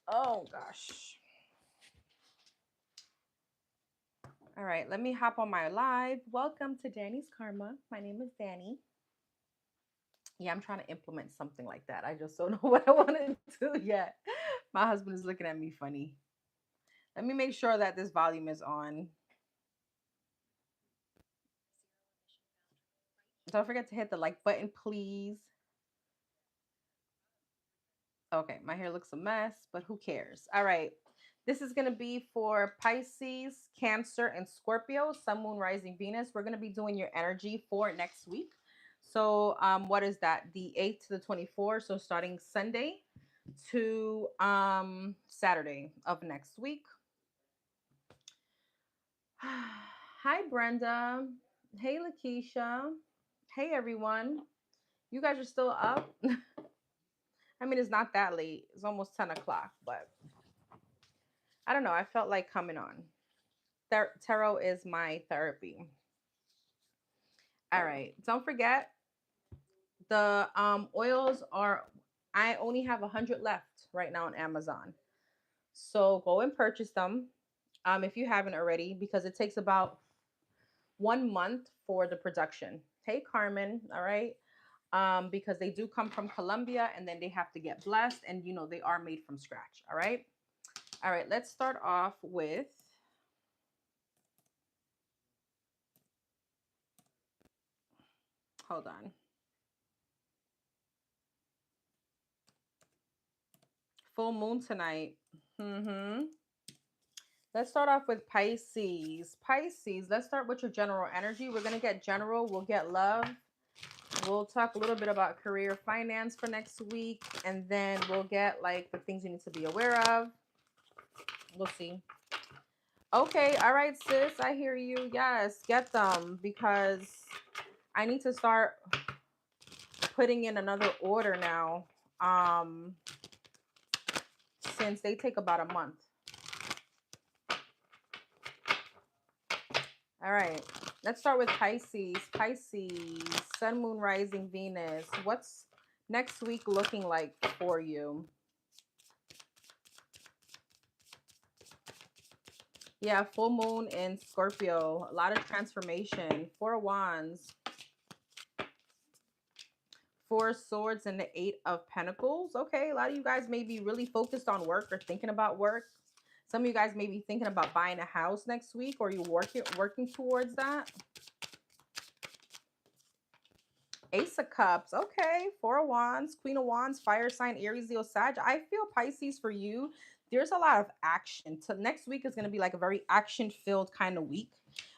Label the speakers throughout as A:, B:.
A: Oh gosh. All right, let me hop on my live. Welcome to Danny's Karma. My name is Danny. Yeah, I'm trying to implement something like that. I just don't know what I want to do yet. My husband is looking at me funny. Let me make sure that this volume is on. Don't forget to hit the like button, please. Okay, my hair looks a mess, but who cares? All right. This is going to be for Pisces, Cancer, and Scorpio, Sun, Moon, Rising, Venus. We're going to be doing your energy for next week. So, what is that? The 8th to the 24th. So, starting Sunday to Saturday of next week. Hi, Brenda. Hey, Lakeisha. Hey, everyone. You guys are still up? I mean, it's not that late. It's almost 10 o'clock, but I don't know. I felt like coming on. Tarot is my therapy. All right. Don't forget the oils are. I only have 100 left right now on Amazon, so go and purchase them if you haven't already, because it takes about 1 month for the production. Hey, Carmen. All right. Because they do come from Colombia and then they have to get blessed, and they are made from scratch. All right. All right. Let's start off with. Hold on. Full moon tonight. Mm-hmm. Let's start off with Pisces. Pisces, let's start with your general energy. We're going to get general. We'll get love. We'll talk a little bit about career finance for next week. And then we'll get like the things you need to be aware of. We'll see. Okay. All right, sis. I hear you. Yes. Get them, because I need to start putting in another order now. Since they take about a month. All right. Let's start with Pisces. Pisces, Sun, Moon, Rising, Venus. What's next week looking like for you? Yeah, full moon in Scorpio. A lot of transformation. Four of Wands. Four Swords and the Eight of Pentacles. Okay, a lot of you guys may be really focused on work or thinking about work. Some of you guys may be thinking about buying a house next week, or you're working towards that. Ace of Cups. Okay. Four of Wands, Queen of Wands, fire sign, Aries, Leo, Sag. I feel Pisces for you. There's a lot of action. So next week is going to be like a very action-filled kind of week.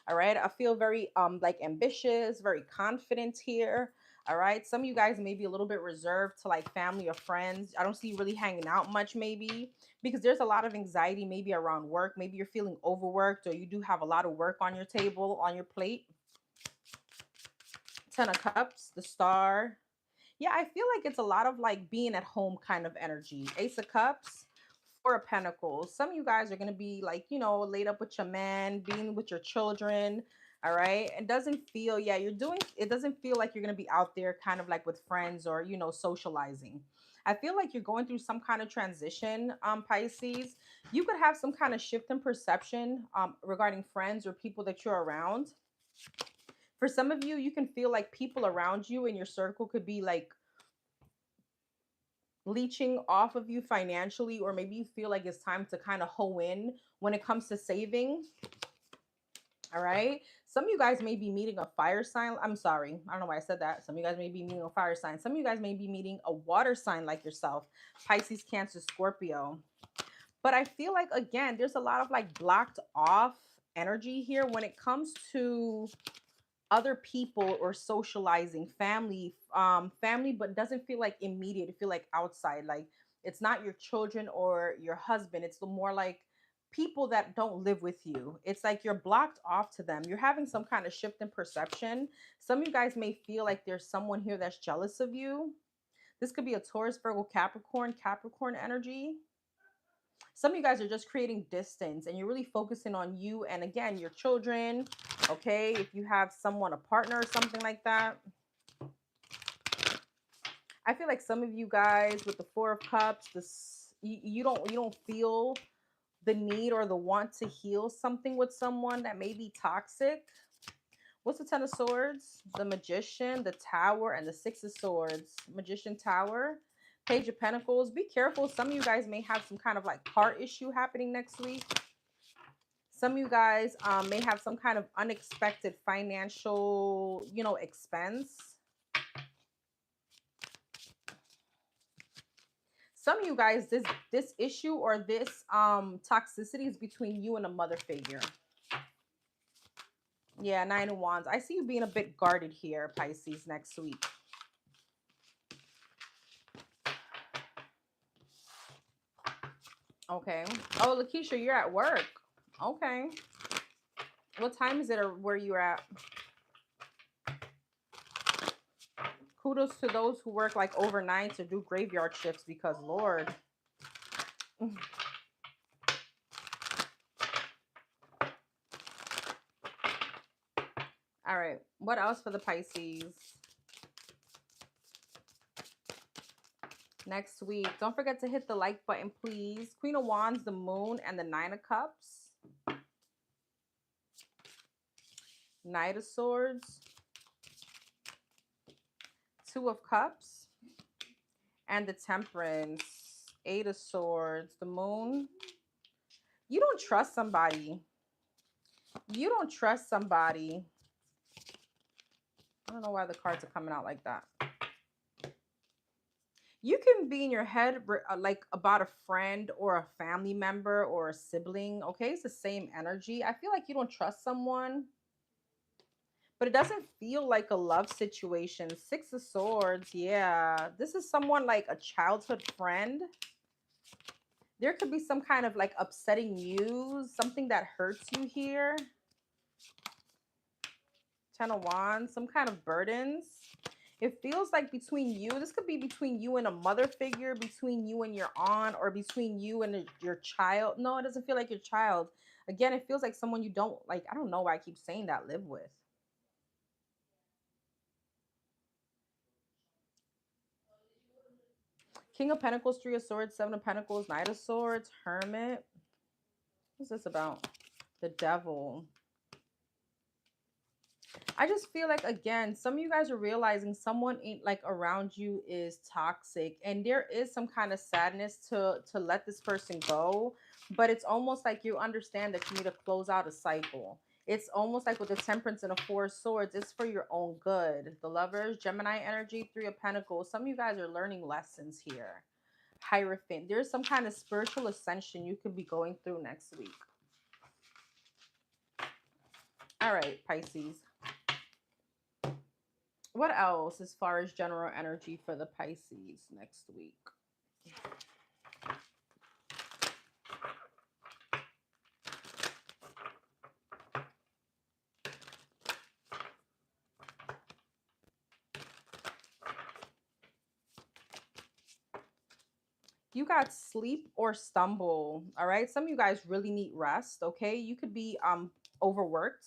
A: All right. I feel very like ambitious, very confident here. All right. Some of you guys may be a little bit reserved to like family or friends. I don't see you really hanging out much, maybe, because there's a lot of anxiety maybe around work. Maybe you're feeling overworked, or you do have a lot of work on your table, on your plate. Ten of Cups, the Star. Yeah, I feel like it's a lot of like being at home kind of energy. Ace of Cups, Four of Pentacles. Some of you guys are going to be like, laid up with your man, being with your children. All right. It doesn't feel, yeah, it doesn't feel like you're going to be out there kind of like with friends or, socializing. I feel like you're going through some kind of transition, Pisces. You could have some kind of shift in perception regarding friends or people that you're around. For some of you, you can feel like people around you in your circle could be like leeching off of you financially, or maybe you feel like it's time to kind of hoe in when it comes to saving. All right. Some of you guys may be meeting a fire sign. I'm sorry. I don't know why I said that. Some of you guys may be meeting a fire sign. Some of you guys may be meeting a water sign like yourself, Pisces, Cancer, Scorpio. But I feel like, again, there's a lot of like blocked off energy here when it comes to other people or socializing, family, but doesn't feel like immediate. It feel like outside, like it's not your children or your husband. It's more like people that don't live with you. It's like you're blocked off to them. You're having some kind of shift in perception. Some of you guys may feel like there's someone here that's jealous of you. This could be a Taurus, Virgo, Capricorn energy. Some of you guys are just creating distance, and you're really focusing on you and, again, your children. Okay, if you have someone, a partner or something like that. I feel like some of you guys with the Four of Cups, you don't feel the need or the want to heal something with someone that may be toxic. What's the Ten of Swords? The Magician, the Tower, and the Six of Swords. Magician, Tower, Page of Pentacles. Be careful. Some of you guys may have some kind of like heart issue happening next week. Some of you guys may have some kind of unexpected financial, expense. Some of you guys, this issue or this toxicity is between you and a mother figure. Yeah, Nine of Wands. I see you being a bit guarded here, Pisces, next week. Okay. Oh, Lakeisha, you're at work. Okay. What time is it or where you're at? Kudos to those who work like overnight to do graveyard shifts because, Lord. All right. What else for the Pisces? Next week. Don't forget to hit the like button, please. Queen of Wands, the Moon, and the Nine of Cups. Knight of Swords. Two of Cups. And the Temperance. Eight of Swords. The Moon. You don't trust somebody. You don't trust somebody. I don't know why the cards are coming out like that. You can be in your head like about a friend or a family member or a sibling. Okay, it's the same energy. I feel like you don't trust someone, but it doesn't feel like a love situation. Six of Swords. Yeah, this is someone like a childhood friend. There could be some kind of like upsetting news, something that hurts you here. Ten of Wands, some kind of burdens. It feels like between you, this could be between you and a mother figure, between you and your aunt, or between you and your child. No, it doesn't feel like your child. Again, it feels like someone you don't like. I don't know why I keep saying that, live with. King of Pentacles, Three of Swords, Seven of Pentacles, Knight of Swords, Hermit. What's this about? The Devil. I just feel like, again, some of you guys are realizing someone like around you is toxic, and there is some kind of sadness to let this person go, but it's almost like you understand that you need to close out a cycle. It's almost like with the Temperance and the Four of Swords, it's for your own good. The Lovers, Gemini energy, Three of Pentacles. Some of you guys are learning lessons here. Hierophant. There's some kind of spiritual ascension you could be going through next week. All right, Pisces. What else as far as general energy for the Pisces next week? You got sleep or stumble. All right. Some of you guys really need rest. Okay. You could be overworked.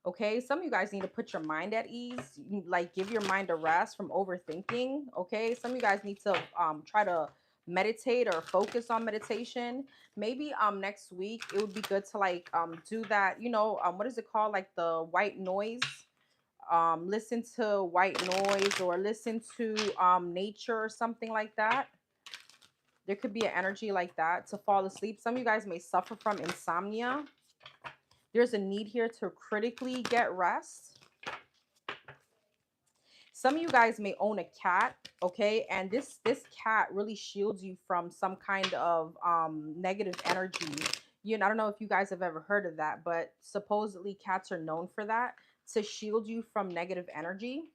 A: Okay. Some of you guys need to put your mind at ease. Like give your mind a rest from overthinking. Okay. Some of you guys need to try to meditate or focus on meditation. Maybe next week it would be good to like do that, what is it called? Like the white noise. Listen to white noise or listen to nature or something like that. There could be an energy like that to fall asleep. Some of you guys may suffer from insomnia. There's a need here to critically get rest. Some of you guys may own a cat, okay? And this cat really shields you from some kind of negative energy. I don't know if you guys have ever heard of that, but supposedly cats are known for that, to shield you from negative energy,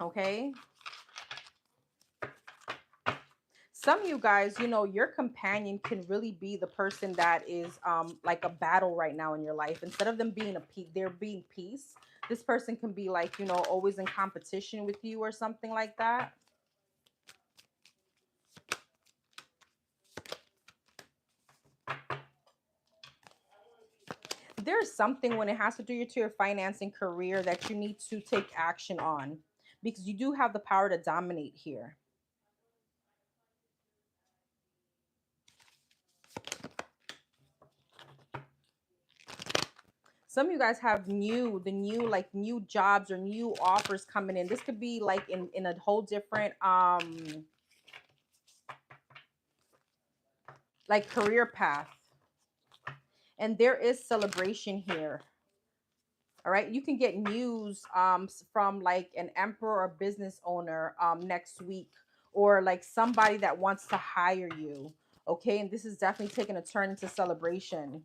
A: okay? Some of you guys, your companion can really be the person that is like a battle right now in your life. Instead of them being they're being peace. This person can be like, always in competition with you or something like that. There's something when it has to do to your financing career that you need to take action on, because you do have the power to dominate here. Some of you guys have like new jobs or new offers coming in. This could be like in a whole different like career path. And there is celebration here. All right, you can get news from like an emperor or business owner next week, or like somebody that wants to hire you. Okay, and this is definitely taking a turn into celebration.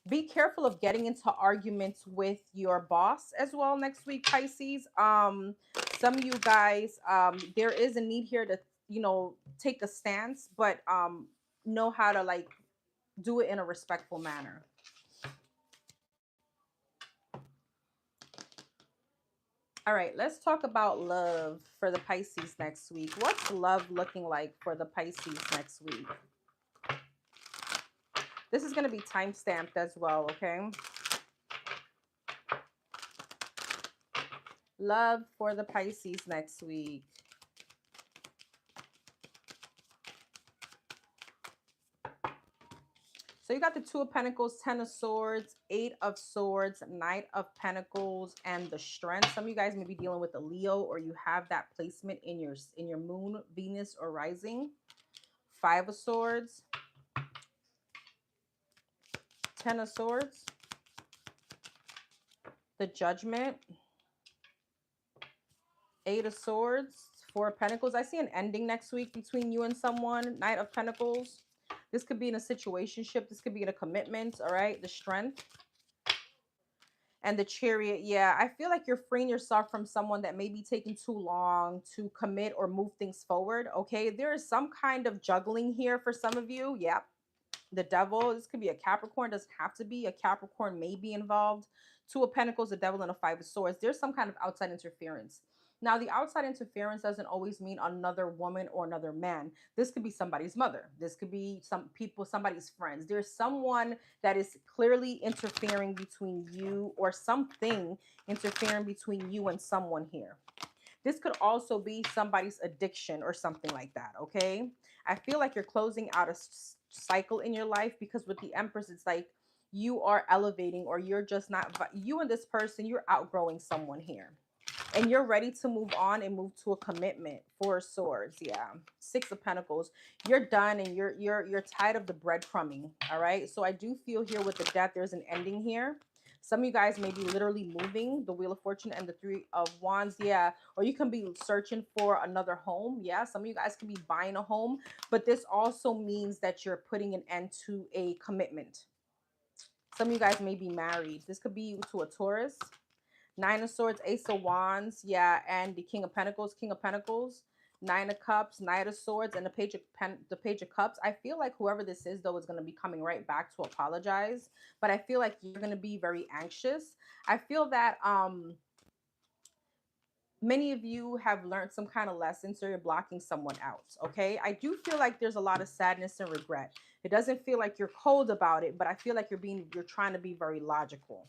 A: Be careful of getting into arguments with your boss as well next week, Pisces. Some of you guys, there is a need here to, take a stance, but know how to like do it in a respectful manner. All right, let's talk about love for the Pisces next week. What's love looking like for the Pisces next week? This is going to be time stamped as well, okay? Love for the Pisces next week. So you got the Two of Pentacles, Ten of Swords, Eight of Swords, Knight of Pentacles, and the Strength. Some of you guys may be dealing with a Leo, or you have that placement in your moon, Venus, or rising. Five of Swords, Ten of Swords, the Judgment, Eight of Swords, Four of Pentacles. I see an ending next week between you and someone. Knight of Pentacles. This could be in a situationship. This could be in a commitment. All right. The Strength. And the Chariot. Yeah, I feel like you're freeing yourself from someone that may be taking too long to commit or move things forward. Okay. There is some kind of juggling here for some of you. Yep. The Devil. This could be a Capricorn. Doesn't have to be. A Capricorn may be involved. Two of Pentacles, the Devil, and a Five of Swords. There's some kind of outside interference. Now, the outside interference doesn't always mean another woman or another man. This could be somebody's mother. This could be somebody's friends. There's someone that is clearly interfering between you, or something interfering between you and someone here. This could also be somebody's addiction or something like that, okay? I feel like you're closing out a cycle in your life, because with the Empress, it's like you are elevating, or you're just not, you and this person, you're outgrowing someone here. And you're ready to move on and move to a commitment. Four of Swords, yeah. Six of Pentacles. You're done, and you're tired of the breadcrumbing. All right. So I do feel here with the Death, there's an ending here. Some of you guys may be literally moving. The Wheel of Fortune and the Three of Wands, yeah. Or you can be searching for another home, yeah. Some of you guys can be buying a home, but this also means that you're putting an end to a commitment. Some of you guys may be married. This could be to a Taurus. Nine of Swords, Ace of Wands, yeah, and the King of Pentacles, Nine of Cups, Knight of Swords, and the Page of Cups. I feel like whoever this is, though, is going to be coming right back to apologize, but I feel like you're going to be very anxious. I feel that many of you have learned some kind of lesson, so you're blocking someone out, okay? I do feel like there's a lot of sadness and regret. It doesn't feel like you're cold about it, but I feel like you're trying to be very logical.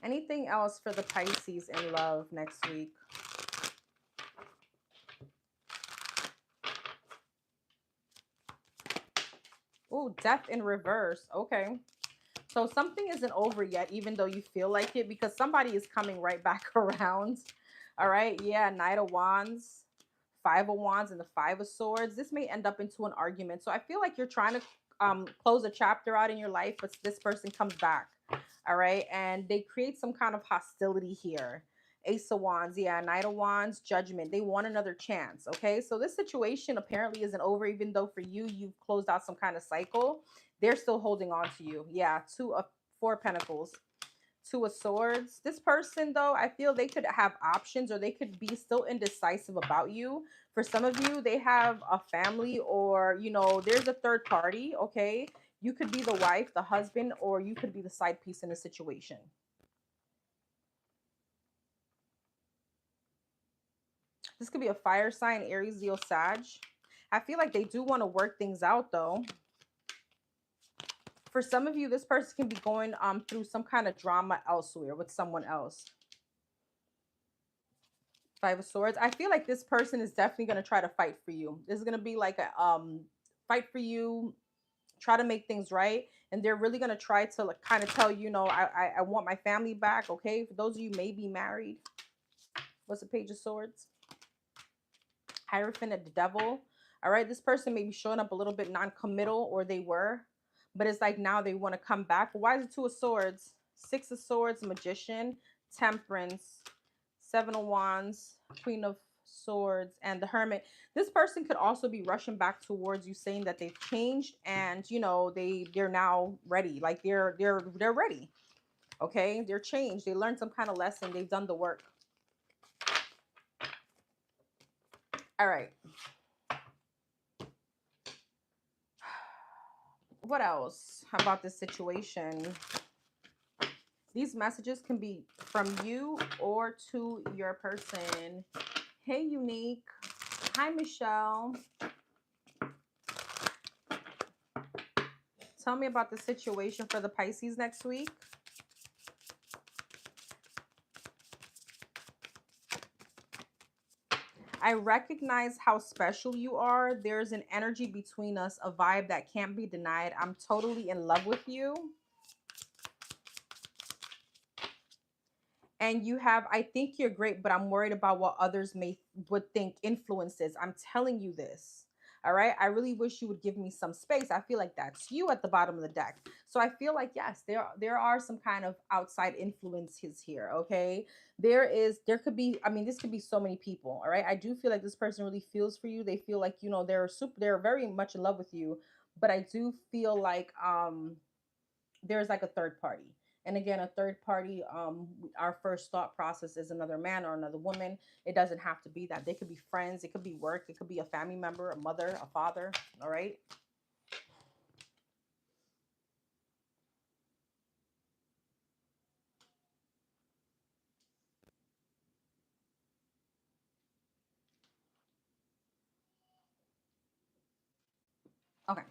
A: Anything else for the Pisces in love next week? Oh, Death in reverse. Okay. So something isn't over yet, even though you feel like it, because somebody is coming right back around. All right. Yeah. Knight of Wands, Five of Wands, and the Five of Swords. This may end up into an argument. So I feel like you're trying to close a chapter out in your life, but this person comes back. All right. And they create some kind of hostility here. Ace of Wands. Yeah. Knight of Wands, Judgment. They want another chance. Okay. So this situation apparently isn't over, even though for you, you've closed out some kind of cycle. They're still holding on to you. Yeah. Four of Pentacles. Two of Swords. This person, though, I feel they could have options, or they could be still indecisive about you. For some of you, they have a family, or, there's a third party, okay? You could be the wife, the husband, or you could be the side piece in a situation. This could be a fire sign, Aries, Leo, Sag. I feel like they do want to work things out, though. For some of you, this person can be going through some kind of drama elsewhere with someone else. Five of Swords. I feel like this person is definitely going to try to fight for you. This is going to be like a fight for you, try to make things right, and they're really going to try to like, kind of tell you, you know, I want my family back. Okay, for those of you may be married. What's the Page of Swords? Hierophant at the Devil. All right, this person may be showing up a little bit non-committal, or they were, but it's like now they want to come back. Why is it Two of Swords? Six of Swords, Magician, Temperance, Seven of Wands, Queen of Swords, and the Hermit. This person could also be rushing back towards you, saying that they've changed, and you know they're now ready. Like they're ready. Okay, they're changed. They learned some kind of lesson. They've done the work. All right. What else about this situation? These messages can be from you or to your person. Hey, Unique. Hi, Michelle. Tell me about the situation for the Pisces next week. I recognize how special you are. There's an energy between us, a vibe that can't be denied. I'm totally in love with you. And you have, I think you're great, but I'm worried about what others would think influences. I'm telling you this. All right. I really wish you would give me some space. I feel like that's you at the bottom of the deck. So I feel like, yes, there are some kind of outside influences here. Okay. There could be, I mean, this could be so many people. All right. I do feel like this person really feels for you. They feel like, you know, they're very much in love with you. But I do feel like, there's like a third party. And again, a third party, our first thought process is another man or another woman. It doesn't have to be that. They could be friends, it could be work, it could be a family member, a mother, a father. All right. Okay.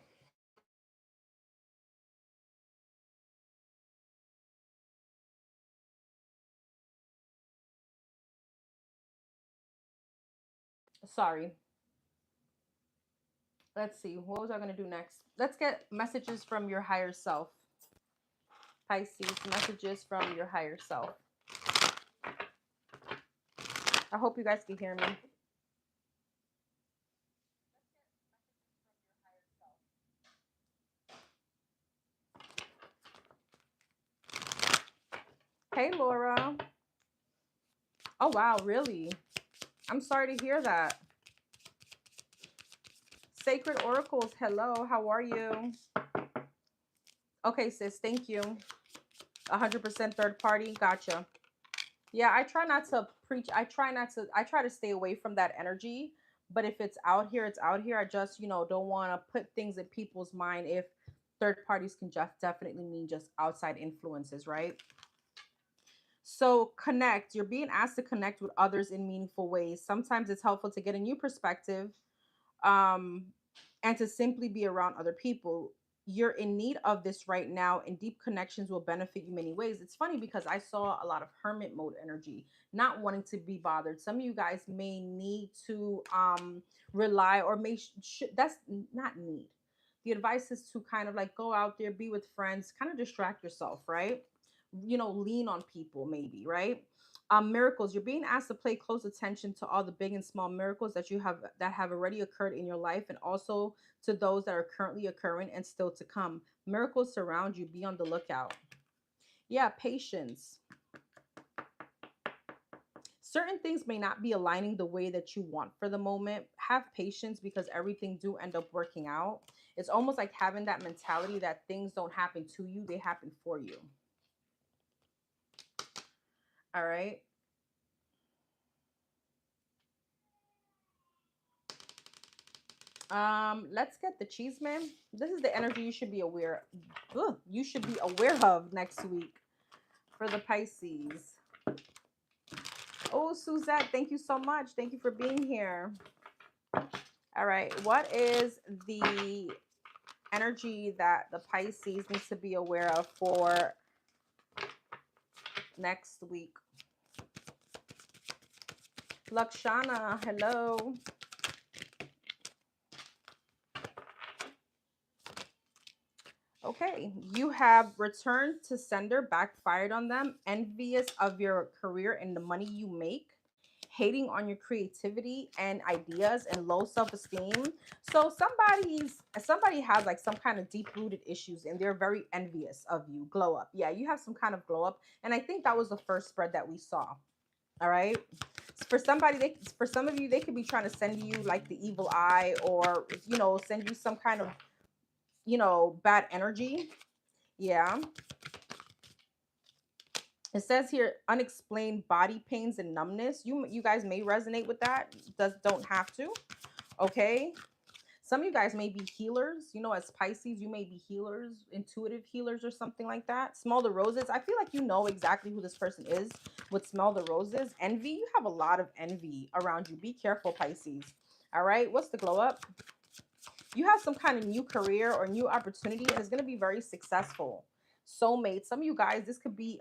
A: Sorry. Let's see. What was I going to do next? Let's get messages from your higher self. Pisces, messages from your higher self. I hope you guys can hear me. Hey, Laura. Oh, wow. Really? I'm sorry to hear that. Sacred Oracles, hello. How are you? Okay, sis. Thank you. 100% third party. Gotcha. Yeah, I try not to preach. I try to stay away from that energy. But if it's out here, it's out here. I just, you know, don't want to put things in people's mind if third parties can just definitely mean just outside influences, right? So connect. You're being asked to connect with others in meaningful ways. Sometimes it's helpful to get a new perspective, um, and to simply be around other people. You're in need of this right now, and deep connections will benefit you many ways. It's funny because I saw a lot of hermit mode energy, not wanting to be bothered. Some of you guys may need to rely, or that's not need. The advice is to kind of like go out there, be with friends, kind of distract yourself, right? You know, lean on people maybe, right? Miracles. You're being asked to pay close attention to all the big and small miracles that have already occurred in your life, and also to those that are currently occurring and still to come. Miracles surround you. Be on the lookout. Yeah, patience. Certain things may not be aligning the way that you want for the moment. Have patience, because everything do end up working out. It's almost like having that mentality that things don't happen to you, they happen for you. All right. Let's get the cheese man. This is the energy you should be aware. Ugh, you should be aware of next week for the Pisces. Oh, Suzette, thank you so much. Thank you for being here. All right, what is the energy that the Pisces needs to be aware of for next week? Lakshana, hello. Okay, you have returned to sender, backfired on them, envious of your career and the money you make, hating on your creativity and ideas, and low self-esteem. So somebody has like some kind of deep-rooted issues and they're very envious of you. Glow up. Yeah, you have some kind of glow up. And I think that was the first spread that we saw. All right. For somebody, for some of you, they could be trying to send you like the evil eye, or send you some kind of bad energy. Yeah. It says here unexplained body pains and numbness. You guys may resonate with that. Don't have to. Okay. Some of you guys may be healers. As Pisces, you may be healers, intuitive healers or something like that. Smell the roses. I feel like you know exactly who this person is with smell the roses. Envy. You have a lot of envy around you. Be careful, Pisces. All right. What's the glow up? You have some kind of new career or new opportunity, and it's going to be very successful. Soulmate. Some of you guys, this could be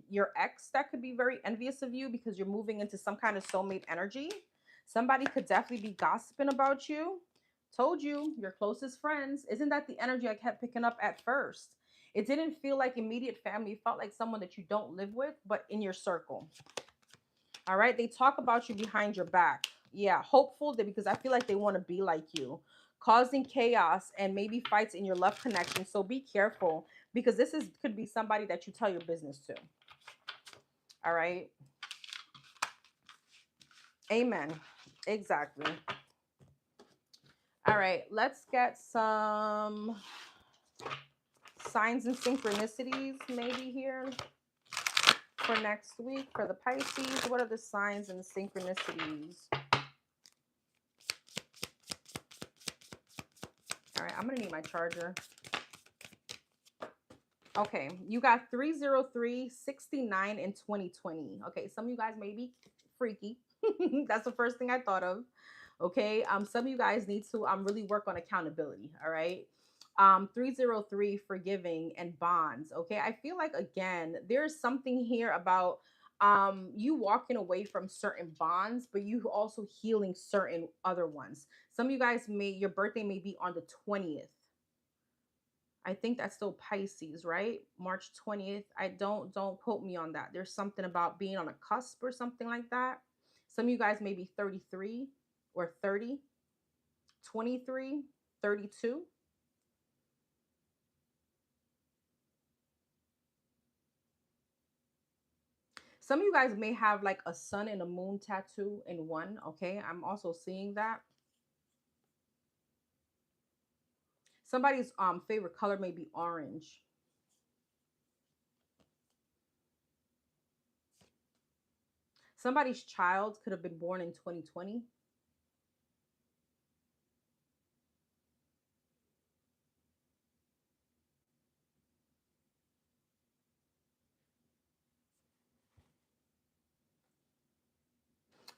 A: your ex that could be very envious of you because you're moving into some kind of soulmate energy. Somebody could definitely be gossiping about you. Told you, your closest friends. Isn't that the energy I kept picking up at first? It didn't feel like immediate family. It felt like someone that you don't live with, but in your circle. All right. They talk about you behind your back. Yeah. Hopeful that, because I feel like they want to be like you, causing chaos and maybe fights in your love connection. So be careful, because could be somebody that you tell your business to. All right. Amen. Exactly. All right. Let's get some signs and synchronicities maybe here for next week for the Pisces. What are the signs and synchronicities? All right, I'm going to need my charger. Okay, you got 303, 69, and 2020. Okay, some of you guys may be freaky. That's the first thing I thought of. Okay, some of you guys need to really work on accountability. All right. 303, forgiving and bonds. Okay, I feel like again there's something here about you walking away from certain bonds, but you also healing certain other ones. Some of you guys your birthday may be on the 20th. I think that's still Pisces, right? March 20th. I don't quote me on that. There's something about being on a cusp or something like that. Some of you guys may be 33 or 30, 23, 32. Some of you guys may have like a sun and a moon tattoo in one. Okay, I'm also seeing that. Somebody's favorite color may be orange. Somebody's child could have been born in 2020.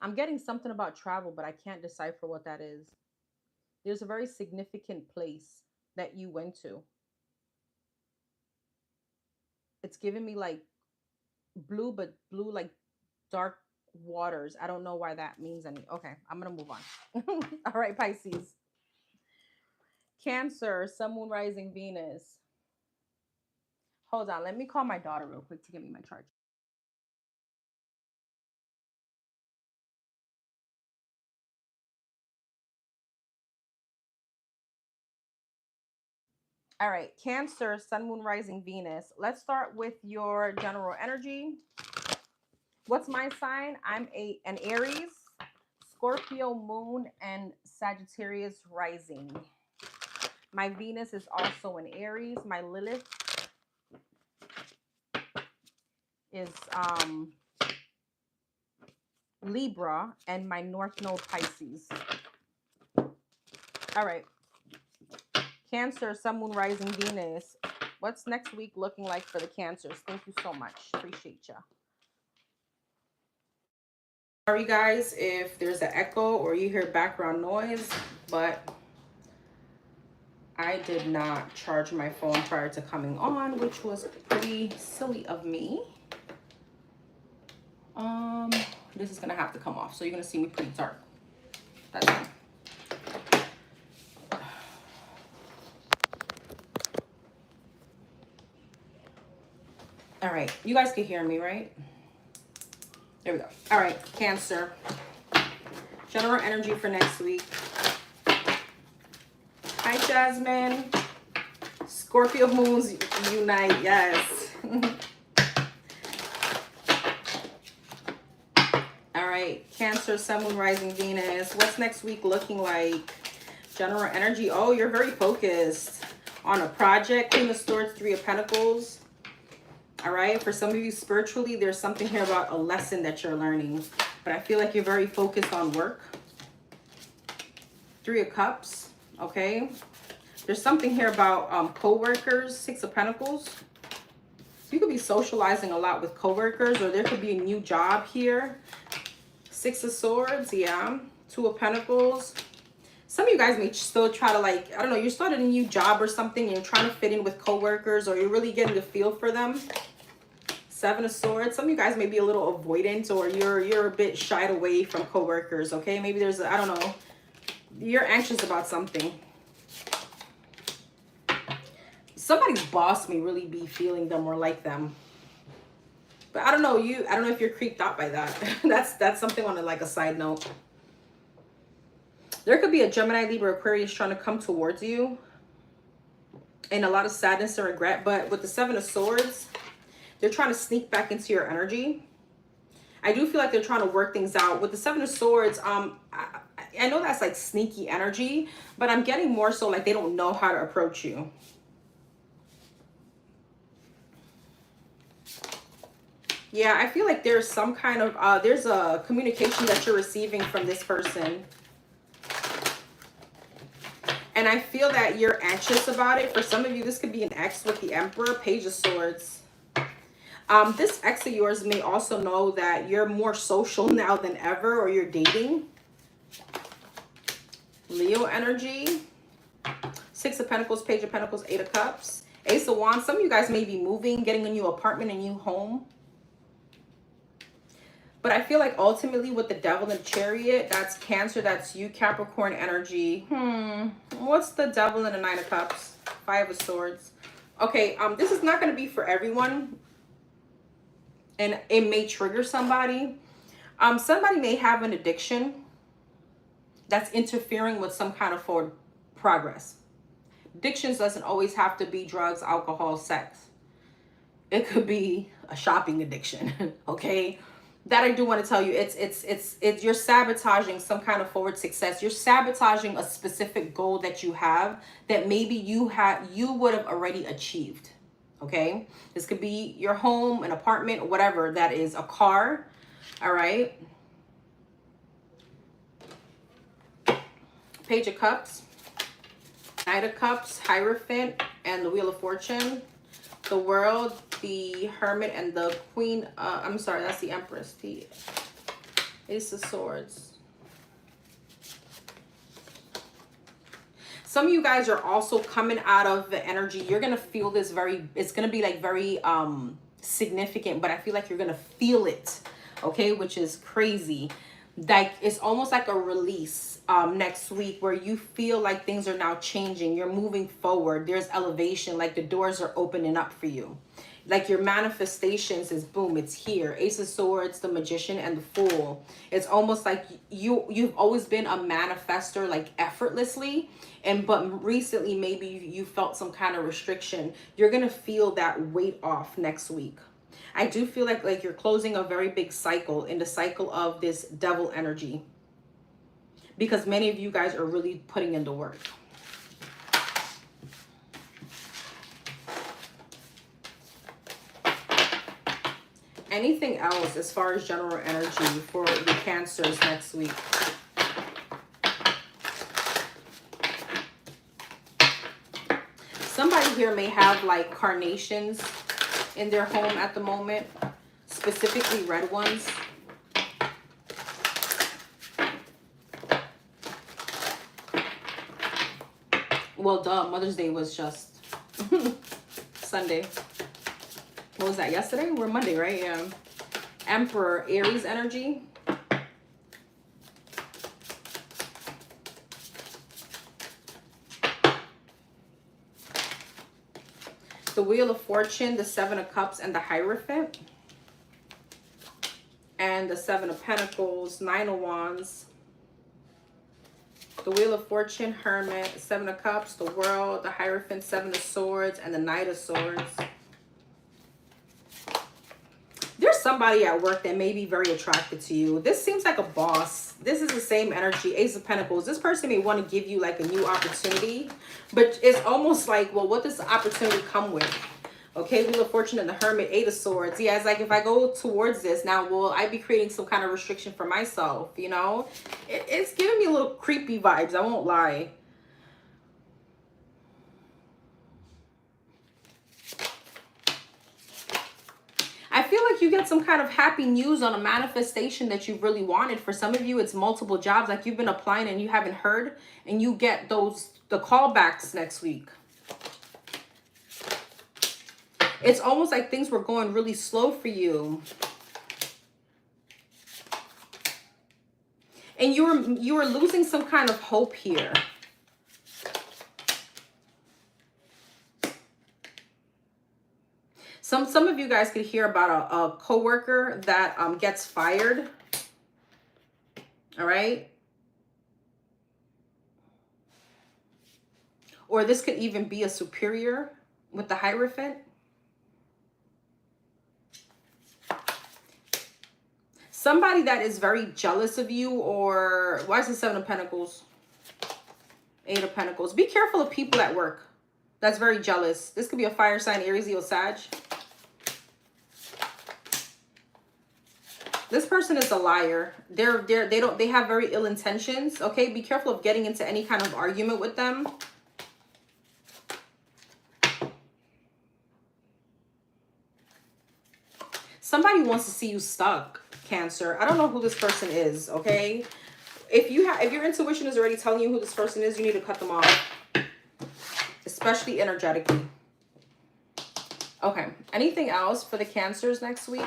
A: I'm getting something about travel, but I can't decipher what that is. There's a very significant place that you went to. It's giving me like blue, but blue like dark waters. I don't know why that means any. Okay, I'm gonna move on. All right, Pisces. Cancer, Sun, Moon, Rising, Venus. Hold on, let me call my daughter real quick to give me my chart. All right, Cancer, Sun, Moon, Rising, Venus. Let's start with your general energy. What's my sign? I'm an Aries, Scorpio moon, and Sagittarius rising. My Venus is also in Aries. My Lilith is Libra, and my North Node Pisces. All right. Cancer, Sun, Moon, Rising, Venus. What's next week looking like for the Cancers? Thank you so much. Appreciate ya. Sorry guys if there's an echo or you hear background noise, but I did not charge my phone prior to coming on, which was pretty silly of me. This is going to have to come off. So you're going to see me pretty dark. That's fine. All right. You guys can hear me, right? There we go. All right. Cancer. General energy for next week. Hi, Jasmine. Scorpio moons unite. Yes. All right. Cancer, Sun, Moon, Rising, Venus. What's next week looking like? General energy. Oh, you're very focused on a project. Queen of Swords, Three of Pentacles. All right. For some of you spiritually, there's something here about a lesson that you're learning. But I feel like you're very focused on work. Three of Cups. Okay. There's something here about co-workers. Six of Pentacles. So you could be socializing a lot with co-workers, or there could be a new job here. Six of Swords. Yeah. Two of Pentacles. Some of you guys may still try to, like, I don't know, you started a new job or something and you're trying to fit in with co-workers, or you're really getting a feel for them. Seven of Swords. Some of you guys may be a little avoidant, or you're a bit shied away from co-workers, okay? Maybe there's a, I don't know, you're anxious about something. Somebody's boss may really be feeling them or like them. But I don't know, I don't know if you're creeped out by that. That's something on like a side note. There could be a Gemini, Libra, Aquarius trying to come towards you. And a lot of sadness and regret. But with the Seven of Swords, they're trying to sneak back into your energy. I do feel like they're trying to work things out. With the Seven of Swords, I know that's like sneaky energy, but I'm getting more so like they don't know how to approach you. Yeah, I feel like there's some kind of, there's a communication that you're receiving from this person. And I feel that you're anxious about it. For some of you, this could be an ex with the Emperor, Page of Swords. This ex of yours may also know that you're more social now than ever, or you're dating. Leo energy. Six of Pentacles, Page of Pentacles, Eight of Cups. Ace of Wands. Some of you guys may be moving, getting a new apartment, a new home. But I feel like ultimately with the Devil and Chariot, that's Cancer, that's you, Capricorn energy. What's the Devil and the Nine of Cups? Five of Swords. Okay, this is not going to be for everyone. And it may trigger somebody. Somebody may have an addiction that's interfering with some kind of forward progress. Addictions doesn't always have to be drugs, alcohol, sex. It could be a shopping addiction, okay? That I do want to tell you, it's you're sabotaging some kind of forward success. You're sabotaging a specific goal that you have that maybe you would have already achieved. Okay, this could be your home, an apartment, whatever that is, a car. All right. Page of Cups, Knight of Cups, Hierophant, and the Wheel of Fortune. The World, the Hermit, and the Queen. I'm sorry, that's the Empress. The Ace of Swords. Some of you guys are also coming out of the energy. You're going to feel this it's going to be like very significant, but I feel like you're going to feel it, okay, which is crazy. Like it's almost like a release next week where you feel like things are now changing. You're moving forward. There's elevation, like the doors are opening up for you. Like your manifestations is boom, it's here. Ace of Swords, the Magician, and the Fool. It's almost like you've always been a manifester, like effortlessly, but recently maybe you felt some kind of restriction. You're gonna feel that weight off next week. I do feel like you're closing a very big cycle, in the cycle of this Devil energy, because many of you guys are really putting in the work. Anything else as far as general energy for the Cancers next week? Somebody here may have like carnations in their home at the moment, specifically red ones. Well, duh, Mother's Day was just Sunday. What was that, yesterday? We're Monday, right? Yeah. Emperor, Aries energy. the Wheel of Fortune, the Seven of Cups, and the Hierophant. And the Seven of Pentacles, Nine of Wands. The Wheel of Fortune, Hermit, Seven of Cups, the World, the Hierophant, Seven of Swords, and the Knight of Swords. There's somebody at work that may be very attracted to you. This seems like a boss. This is the same energy, Ace of Pentacles. This person may want to give you like a new opportunity, but it's almost like, well, what does the opportunity come with? Okay, Wheel of Fortune and the Hermit, Eight of Swords. Yeah, it's like if I go towards this now, will I be creating some kind of restriction for myself? You know, it's giving me a little creepy vibes. I won't lie. I feel like you get some kind of happy news on a manifestation that you really wanted. For some of you, it's multiple jobs. Like you've been applying and you haven't heard, and you get the callbacks next week. It's almost like things were going really slow for you. And you were losing some kind of hope here. Some of you guys could hear about a coworker that gets fired. All right. Or this could even be a superior with the Hierophant. Somebody that is very jealous of you, or why is the Seven of Pentacles? Eight of Pentacles. Be careful of people at work that's very jealous. This could be a fire sign, Aries, Leo, Sag. This person is a liar. They have very ill intentions. Okay, be careful of getting into any kind of argument with them. Somebody wants to see you stuck, Cancer. I don't know who this person is, okay? If your intuition is already telling you who this person is, you need to cut them off. Especially energetically. Okay. Anything else for the Cancers next week?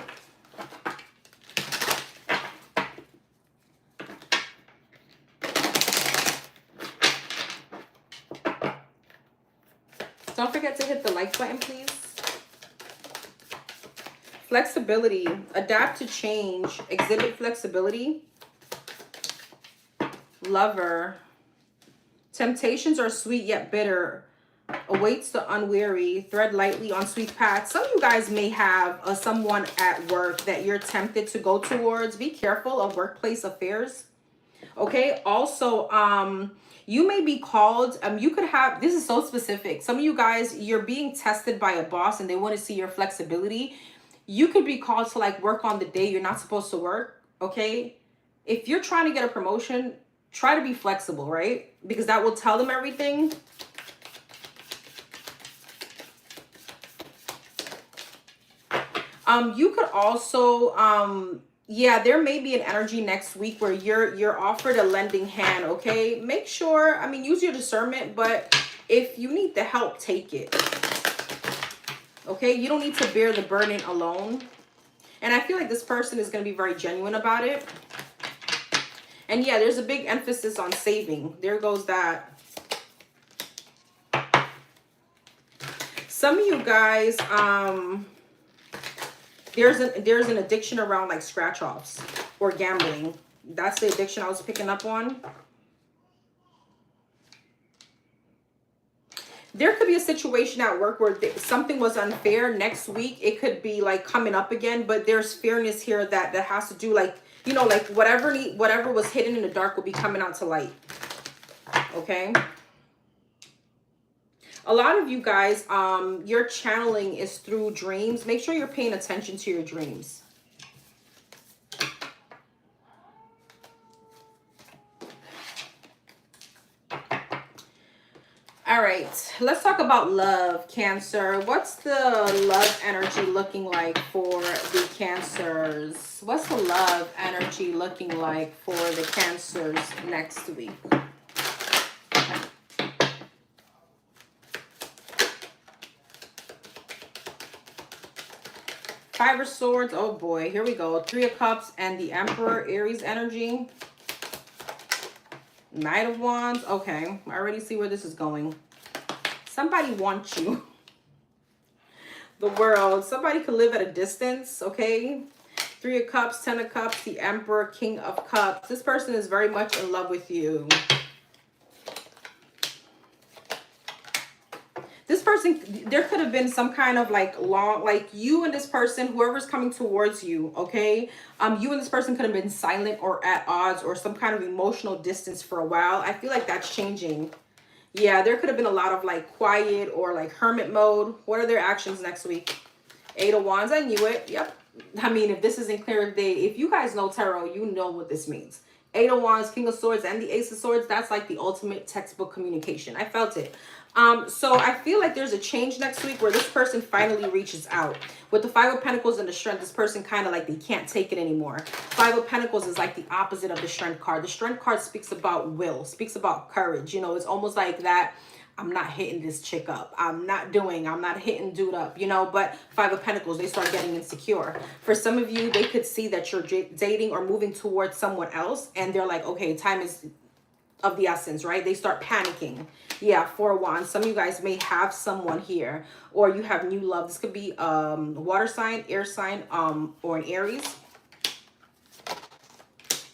A: Don't forget to hit the like button, please. Flexibility. Adapt to change. Exhibit flexibility. Lover. Temptations are sweet yet bitter. Awaits the unwary. Thread lightly on sweet paths. Some of you guys may have someone at work that you're tempted to go towards. Be careful of workplace affairs. Okay. Also, you may be called, you could have, this is so specific. Some of you guys, you're being tested by a boss and they want to see your flexibility. You could be called to like work on the day you're not supposed to work. Okay. If you're trying to get a promotion, try to be flexible, right? Because that will tell them everything. You could also, yeah, there may be an energy next week where you're offered a lending hand, okay? Make sure, I mean, use your discernment, but if you need the help, take it. Okay, you don't need to bear the burden alone. And I feel like this person is going to be very genuine about it. And yeah, there's a big emphasis on saving. There goes that. Some of you guys, there's an addiction around like scratch-offs or gambling. That's the addiction I was picking up on. There could be a situation at work where something was unfair. Next week, it could be like coming up again, but there's fairness here that has to do like, you know, like whatever was hidden in the dark will be coming out to light. Okay. A lot of you guys, your channeling is through dreams. Make sure you're paying attention to your dreams. All right, let's talk about love, Cancer. What's the love energy looking like for the Cancers? What's the love energy looking like for the Cancers next week? Five of Swords. Oh boy, here we go. Three of Cups and the Emperor, Aries energy. Knight of Wands. Okay, I already see where this is going. Somebody wants you. The World. Somebody could live at a distance, okay? 3 of Cups, 10 of Cups, the Emperor, King of Cups. This person is very much in love with you. This person, there could have been some kind of like long, like you and this person, whoever's coming towards you, okay? You and this person could have been silent or at odds or some kind of emotional distance for a while. I feel like that's changing. Yeah, there could have been a lot of like quiet or like hermit mode. What are their actions next week? 8 of Wands, I knew it. Yep. I mean, if this isn't clear as day, if you guys know tarot, you know what this means. 8 of Wands, King of Swords, and the Ace of Swords, that's like the ultimate textbook communication. I felt it. So I feel like there's a change next week where this person finally reaches out. With the 5 of Pentacles and the Strength, this person kind of like they can't take it anymore. 5 of Pentacles is like the opposite of the Strength card. The Strength card speaks about will, speaks about courage. You know, it's almost like that. I'm not hitting this chick up. I'm not hitting dude up, you know, but 5 of Pentacles, they start getting insecure. For some of you, they could see that you're dating or moving towards someone else. And they're like, okay, time is of the essence, right? They start panicking. Yeah, 4 of Wands. Some of you guys may have someone here, or you have new love. This could be water sign, air sign, or an Aries.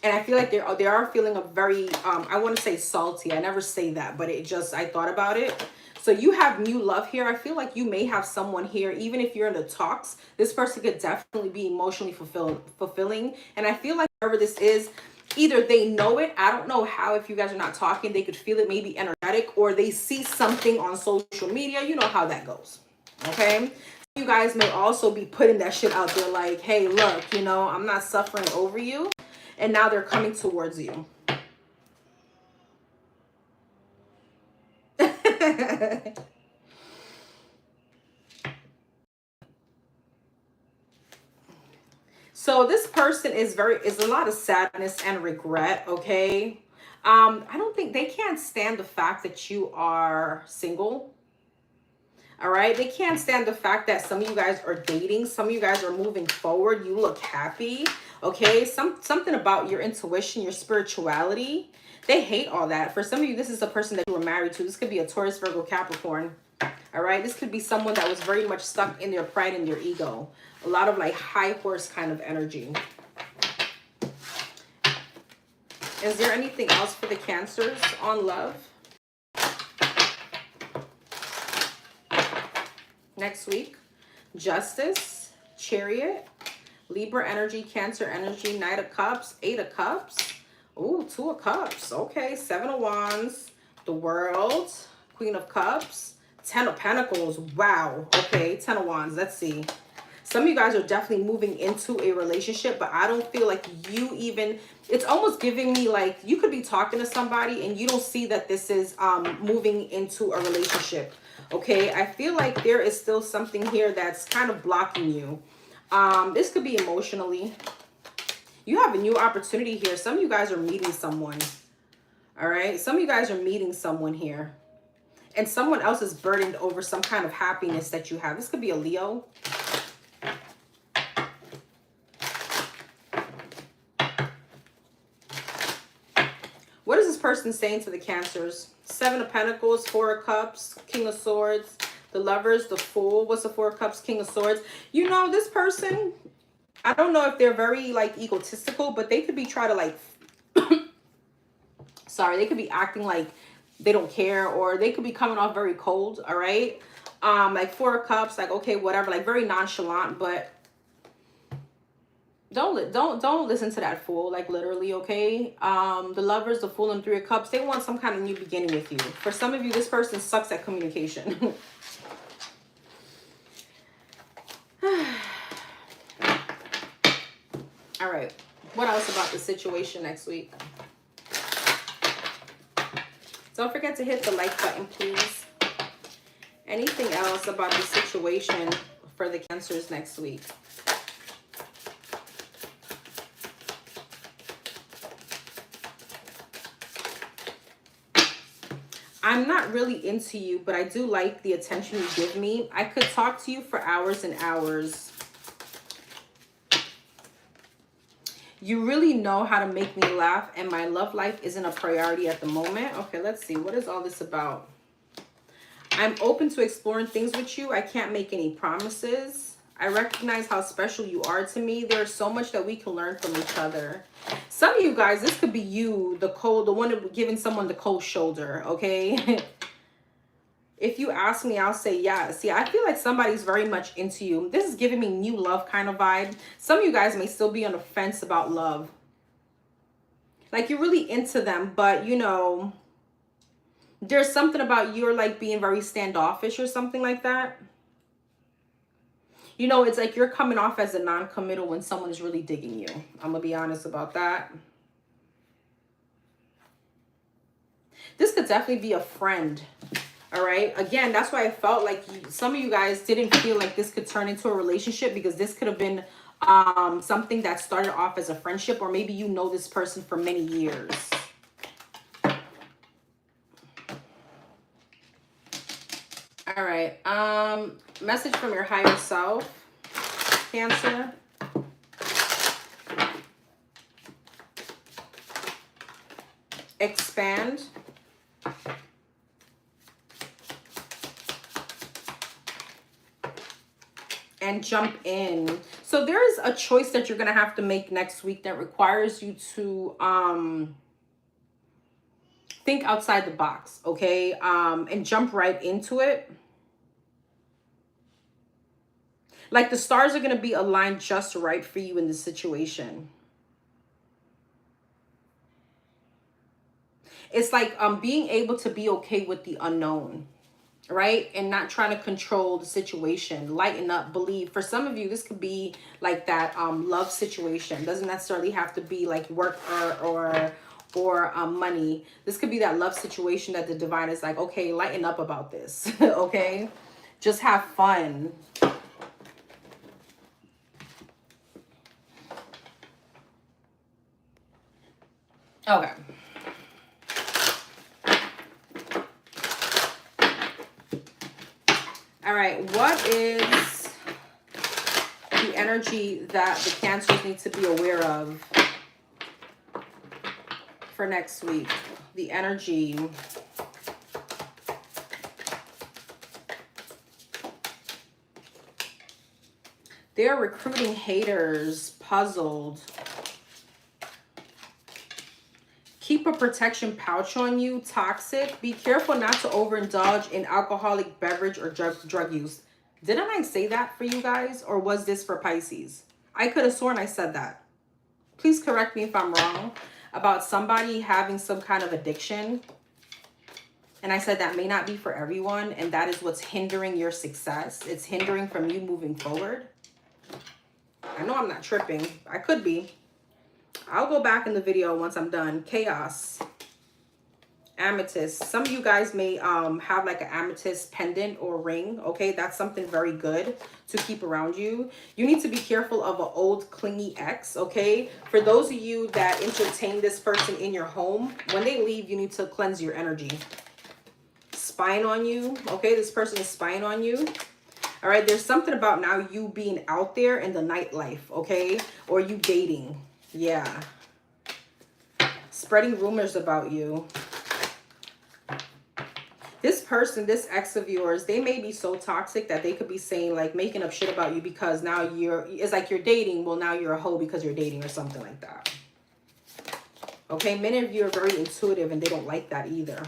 A: And I feel like they are feeling a very, I want to say salty. I never say that, but it just, I thought about it. So you have new love here. I feel like you may have someone here, even if you're in the talks, this person could definitely be emotionally fulfilling. And I feel like whoever this is, either they know it. I don't know how, if you guys are not talking, they could feel it, maybe energetic, or they see something on social media. You know how that goes. Okay. You guys may also be putting that shit out there like, hey, look, you know, I'm not suffering over you. And now they're coming towards you. So this person is a lot of sadness and regret, okay? I don't think they can't stand the fact that you are single. All right, they can't stand the fact that some of you guys are dating, some of you guys are moving forward, you look happy, okay? Something about your intuition, your spirituality, they hate all that. For some of you, this is a person that you were married to. This could be a Taurus, Virgo, Capricorn. All right, this could be someone that was very much stuck in their pride and their ego. A lot of like high horse kind of energy. Is there anything else for the Cancers on love? Next week, Justice, Chariot, Libra energy, Cancer energy, Knight of Cups, 8 of Cups. Ooh, 2 of Cups. Okay, 7 of Wands, the World, Queen of Cups, 10 of Pentacles. Wow. Okay, 10 of Wands. Let's see. Some of you guys are definitely moving into a relationship, but I don't feel like you even, it's almost giving me like you could be talking to somebody and you don't see that this is moving into a relationship. Okay, I feel like there is still something here that's kind of blocking you. This could be emotionally. You have a new opportunity here. Some of you guys are meeting someone. All right, some of you guys are meeting someone here. And someone else is burdened over some kind of happiness that you have. This could be a Leo. What is this person saying to the Cancers? 7 of Pentacles, 4 of Cups, King of Swords, the Lovers, the Fool. What's the 4 of Cups, King of Swords? You know, this person, I don't know if they're very like egotistical, but they could be trying to like, sorry, they could be acting like they don't care, or they could be coming off very cold. All right. Like 4 of Cups, like, okay, whatever, like very nonchalant, but don't listen to that Fool, like literally, okay? The Lovers, the Fool, and 3 of Cups, they want some kind of new beginning with you. For some of you, this person sucks at communication. All right, what else about the situation next week? Don't forget to hit the like button, please. Anything else about the situation for the Cancers next week? I'm not really into you, but I do like the attention you give me. I could talk to you for hours and hours. You really know how to make me laugh, and my love life isn't a priority at the moment. Okay, let's see. What is all this about? I'm open to exploring things with you. I can't make any promises. I recognize how special you are to me. There's so much that we can learn from each other. Some of you guys, this could be you, the one giving someone the cold shoulder, okay? If you ask me, I'll say yes. See, I feel like somebody's very much into you. This is giving me new love kind of vibe. Some of you guys may still be on the fence about love. Like you're really into them, but you know, there's something about you're like being very standoffish or something like that. You know, it's like you're coming off as a non-committal when someone is really digging you. I'm gonna be honest about that. This could definitely be a friend. All right. Again, that's why I felt like some of you guys didn't feel like this could turn into a relationship, because this could have been something that started off as a friendship, or maybe you know this person for many years. All right. Message from your higher self, Cancer. Expand. And jump in. So there is a choice that you're going to have to make next week that requires you to think outside the box, okay? And jump right into it. Like the stars are going to be aligned just right for you in this situation. It's like being able to be okay with the unknown, right? And not trying to control the situation. Lighten up, believe. For some of you, this could be like that love situation. Doesn't necessarily have to be like work or money. This could be that love situation that the divine is like, okay, lighten up about this. Okay, just have fun. Okay. All right, what is the energy that the Cancers need to be aware of for next week? The energy. They're recruiting haters, puzzled. Keep a protection pouch on you, toxic. Be careful not to overindulge in alcoholic beverage or drug use. Didn't I say that for you guys? Or was this for Pisces? I could have sworn I said that. Please correct me if I'm wrong about somebody having some kind of addiction. And I said that may not be for everyone. And that is what's hindering your success. It's hindering from you moving forward. I know I'm not tripping. I could be. I'll go back in the video once I'm done. Chaos. Amethyst. Some of you guys may have like an amethyst pendant or ring. Okay, that's something very good to keep around you. You need to be careful of an old clingy ex. Okay, for those of you that entertain this person in your home, when they leave, you need to cleanse your energy. Spying on you. Okay, this person is spying on you. All right, there's something about now you being out there in the nightlife. Okay, or you dating. Yeah. Spreading rumors about you. This person, this ex of yours, they may be so toxic that they could be saying like making up shit about you because now it's like you're dating. Well, now you're a hoe because you're dating or something like that. Okay, many of you are very intuitive and they don't like that either.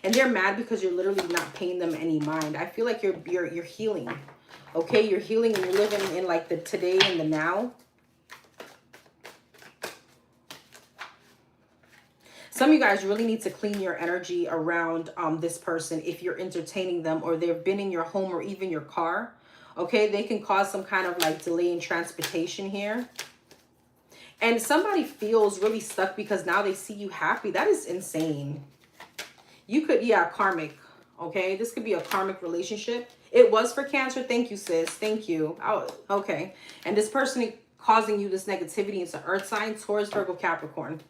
A: And they're mad because you're literally not paying them any mind. I feel like you're healing. Okay, you're healing and you're living in like the today and the now. Some of you guys really need to clean your energy around this person if you're entertaining them or they've been in your home or even your car. Okay, they can cause some kind of like delay in transportation here. And somebody feels really stuck because now they see you happy. That is insane. You could, yeah, karmic. Okay, this could be a karmic relationship. It was for Cancer. Thank you, sis. Thank you. Oh, okay. And this person causing you this negativity is an earth sign, Taurus, Virgo, Capricorn.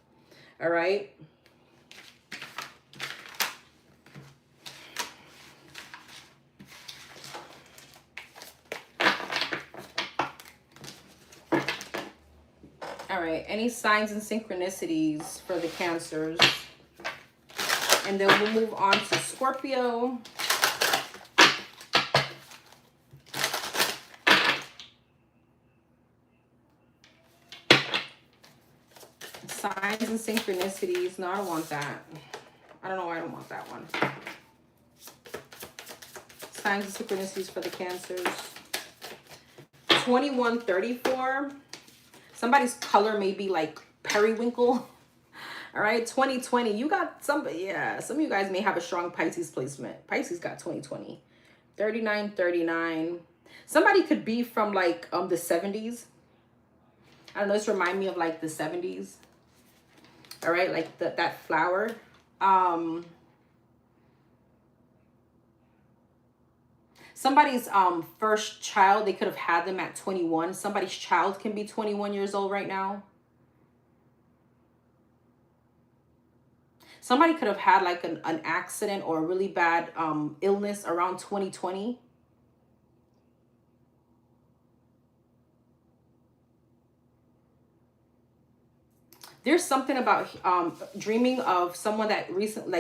A: All right. All right, any signs and synchronicities for the Cancers? And then we'll move on to Scorpio. Signs and synchronicities. No, I don't want that. I don't know why I don't want that one. Signs and synchronicities for the Cancers. 2134. Somebody's color may be like periwinkle. All right, 2020. You got somebody, yeah. Some of you guys may have a strong Pisces placement. Pisces got 2020. 3939. Somebody could be from like the 70s. I don't know, this remind me of like the 70s. All right, like that flower. Somebody's first child, they could have had them at 21. Somebody's child can be 21 years old right now. Somebody could have had like an accident or a really bad illness around 2020. There's something about dreaming of someone that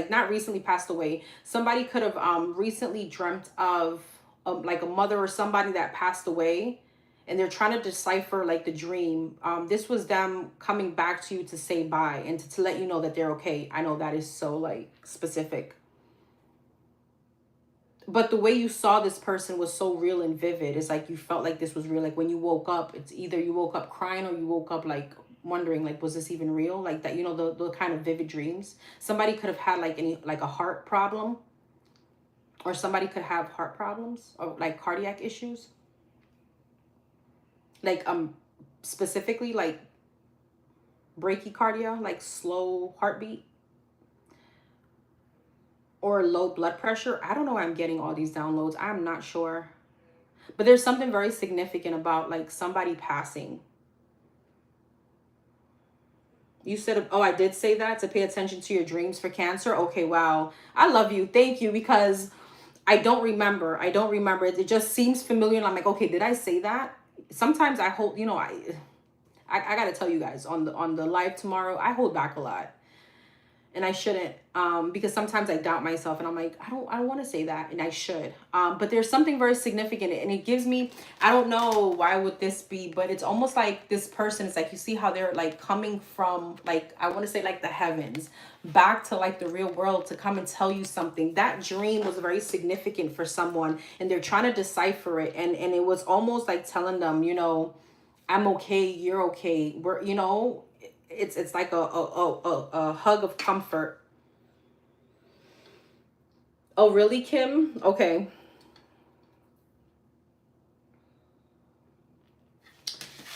A: not recently passed away. Somebody could have recently dreamt of like a mother or somebody that passed away, and they're trying to decipher like the dream. This was them coming back to you to say bye and to let you know that they're okay. I know that is so like specific. But the way you saw this person was so real and vivid. It's like you felt like this was real. Like when you woke up, it's either you woke up crying or you woke up like wondering like, was this even real? Like that, you know, the kind of vivid dreams. Somebody could have had like a heart problem, or somebody could have heart problems or like cardiac issues. Like specifically like bradycardia, like slow heartbeat, or low blood pressure. I don't know why I'm getting all these downloads. I'm not sure. But there's something very significant about like somebody passing. You said, oh, I did say that, to pay attention to your dreams for Cancer. Okay, wow. I love you. Thank you, because I don't remember. I don't remember. It just seems familiar. And I'm like, okay, did I say that? Sometimes I hold, you know, I got to tell you guys on the live tomorrow, I hold back a lot. And I shouldn't, because sometimes I doubt myself and I'm like, I don't want to say that, and I should. But there's something very significant, and it gives me, I don't know why would this be, but it's almost like this person, it's like, you see how they're like coming from like, I want to say like the heavens back to like the real world to come and tell you something. That dream was very significant for someone, and they're trying to decipher it. And it was almost like telling them, you know, I'm okay, you're okay. We're, you know, it's like a hug of comfort. Oh, really, Kim? Okay.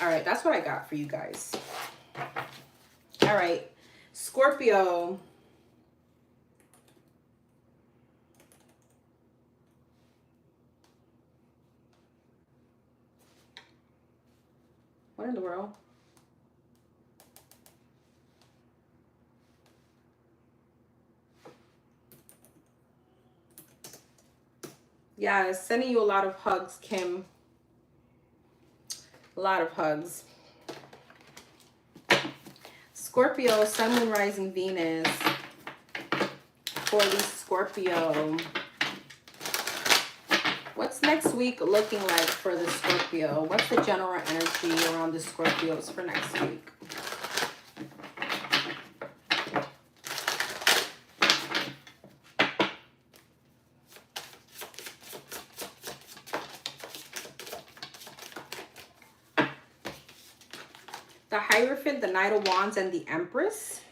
A: All right, that's what I got for you guys. All right, Scorpio. What in the world? Yeah, sending you a lot of hugs, Kim. A lot of hugs. Scorpio, Sun, Moon, Rising, Venus. For the Scorpio. What's next week looking like for the Scorpio? What's the general energy around the Scorpios for next week? The Hierophant, the Knight of Wands, and the Empress.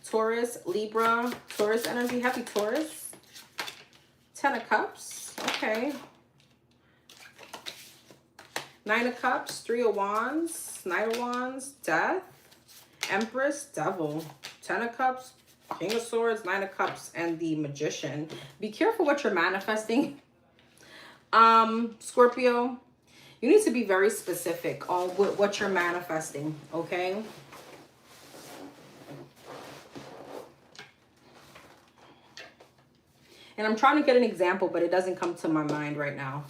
A: Taurus, Libra, Taurus energy. Happy Taurus. 10 of Cups. Okay. 9 of Cups, 3 of Wands, Knight of Wands, Death, Empress, Devil. 10 of Cups, King of Swords, 9 of Cups, and the Magician. Be careful what you're manifesting. Scorpio. You need to be very specific on what you're manifesting, okay? And I'm trying to get an example, but it doesn't come to my mind right now.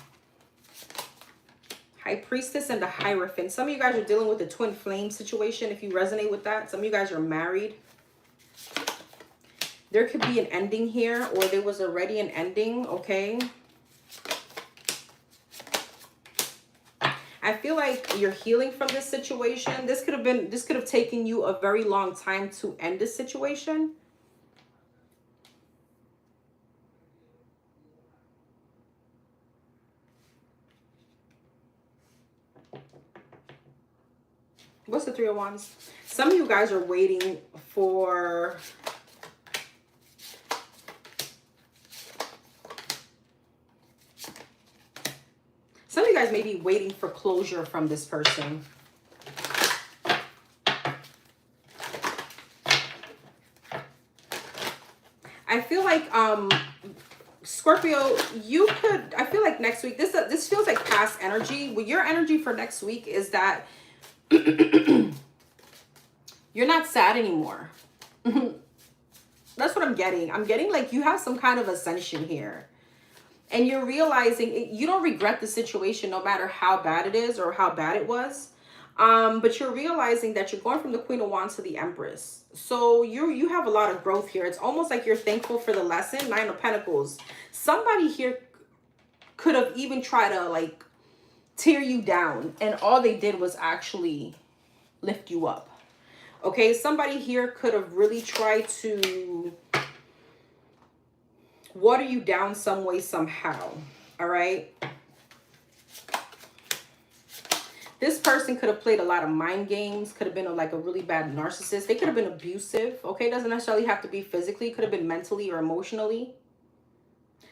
A: High Priestess and the Hierophant. Some of you guys are dealing with the twin flame situation, if you resonate with that. Some of you guys are married. There could be an ending here, or there was already an ending, okay? I feel like you're healing from this situation. This could have taken you a very long time to end this situation. What's the Three of Wands? Some of you guys are waiting for... Some of you guys may be waiting for closure from this person. I feel like Scorpio, you could, I feel like next week, this feels like past energy. Well, your energy for next week is that you're not sad anymore. That's what I'm getting. I'm getting like you have some kind of ascension here. And you're realizing you don't regret the situation no matter how bad it is or how bad it was. But you're realizing that you're going from the Queen of Wands to the Empress. So you have a lot of growth here. It's almost like you're thankful for the lesson. Nine of Pentacles. Somebody here could have even tried to like tear you down. And all they did was actually lift you up. Okay, somebody here could have really tried to water you down some way, somehow. All right. This person could have played a lot of mind games, could have been like a really bad narcissist. They could have been abusive. Okay, it doesn't necessarily have to be physically. It could have been mentally or emotionally.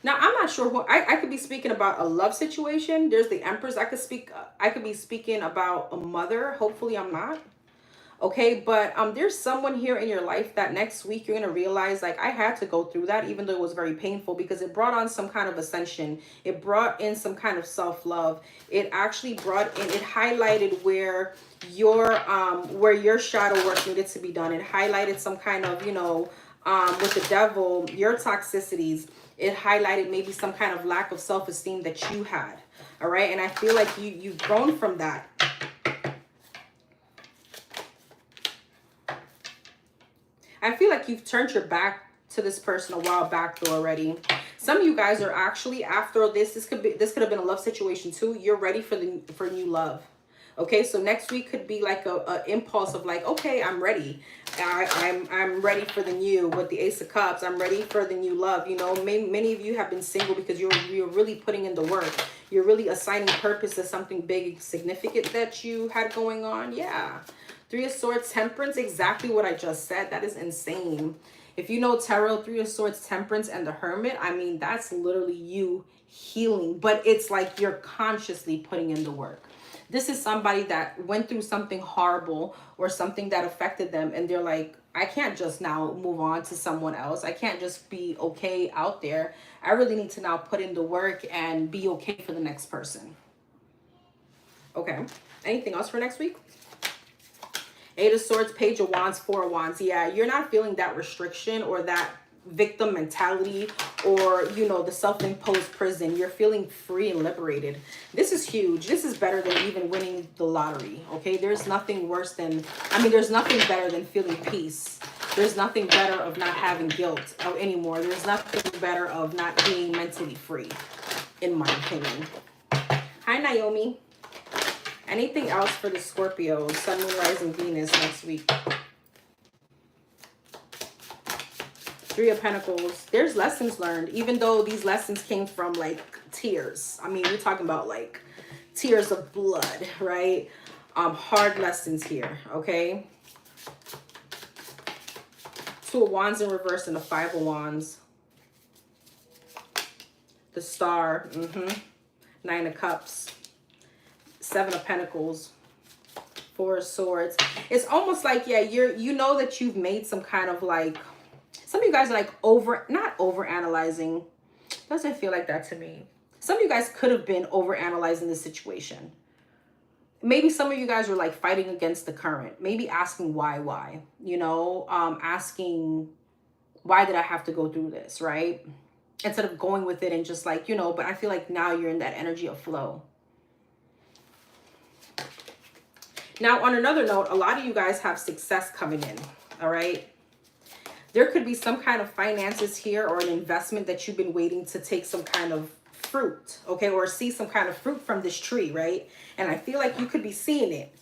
A: Now, I'm not sure who I could be speaking about a love situation. There's the Empress. I could be speaking about a mother. Hopefully I'm not. Okay, but there's someone here in your life that next week you're going to realize, like, I had to go through that, even though it was very painful, because it brought on some kind of ascension. It brought in some kind of self-love. It actually brought in, it highlighted where your shadow work needed to be done. It highlighted some kind of, you know, with the devil, your toxicities. It highlighted maybe some kind of lack of self-esteem that you had. All right, and I feel like you've grown from that. I feel like you've turned your back to this person a while back though already. Some of you guys are actually, after this could have been a love situation too. You're ready for new love. Okay, so next week could be like a impulse of like, okay, I'm ready. I'm ready for the new. With the Ace of Cups, I'm ready for the new love. You know, many of you have been single because you're really putting in the work. You're really assigning purpose to something big, significant that you had going on. Yeah. Three of Swords, Temperance, exactly what I just said. That is insane. If you know tarot, Three of Swords, Temperance, and the Hermit, I mean, that's literally you healing. But it's like you're consciously putting in the work. This is somebody that went through something horrible or something that affected them. And they're like, I can't just now move on to someone else. I can't just be okay out there. I really need to now put in the work and be okay for the next person. Okay. Anything else for next week? Eight of Swords, Page of Wands, Four of Wands. Yeah, you're not feeling that restriction or that victim mentality or, you know, the self-imposed prison. You're feeling free and liberated. This is huge. This is better than even winning the lottery, okay? There's nothing worse than, I mean, there's nothing better than feeling peace. There's nothing better of not having guilt anymore. There's nothing better of not being mentally free, in my opinion. Hi, Naomi. Anything else for the Scorpio, Sun, Moon, Rising, Venus next week? Three of Pentacles. There's lessons learned, even though these lessons came from like tears. I mean, we're talking about like tears of blood, right? Hard lessons here, okay? Two of Wands in reverse and the Five of Wands. The Star, Nine of Cups. Seven of Pentacles, Four of Swords. It's almost like, yeah, you know that you've made some kind of like, some of you guys are like not over analyzing. Doesn't feel like that to me. Some of you guys could have been over analyzing the situation. Maybe some of you guys were like fighting against the current. Maybe asking why, you know, asking why did I have to go through this, right? Instead of going with it and just like, you know, but I feel like now you're in that energy of flow. Now, on another note, a lot of you guys have success coming in, all right? There could be some kind of finances here or an investment that you've been waiting to take some kind of fruit, okay, or see some kind of fruit from this tree, right? And I feel like you could be seeing it.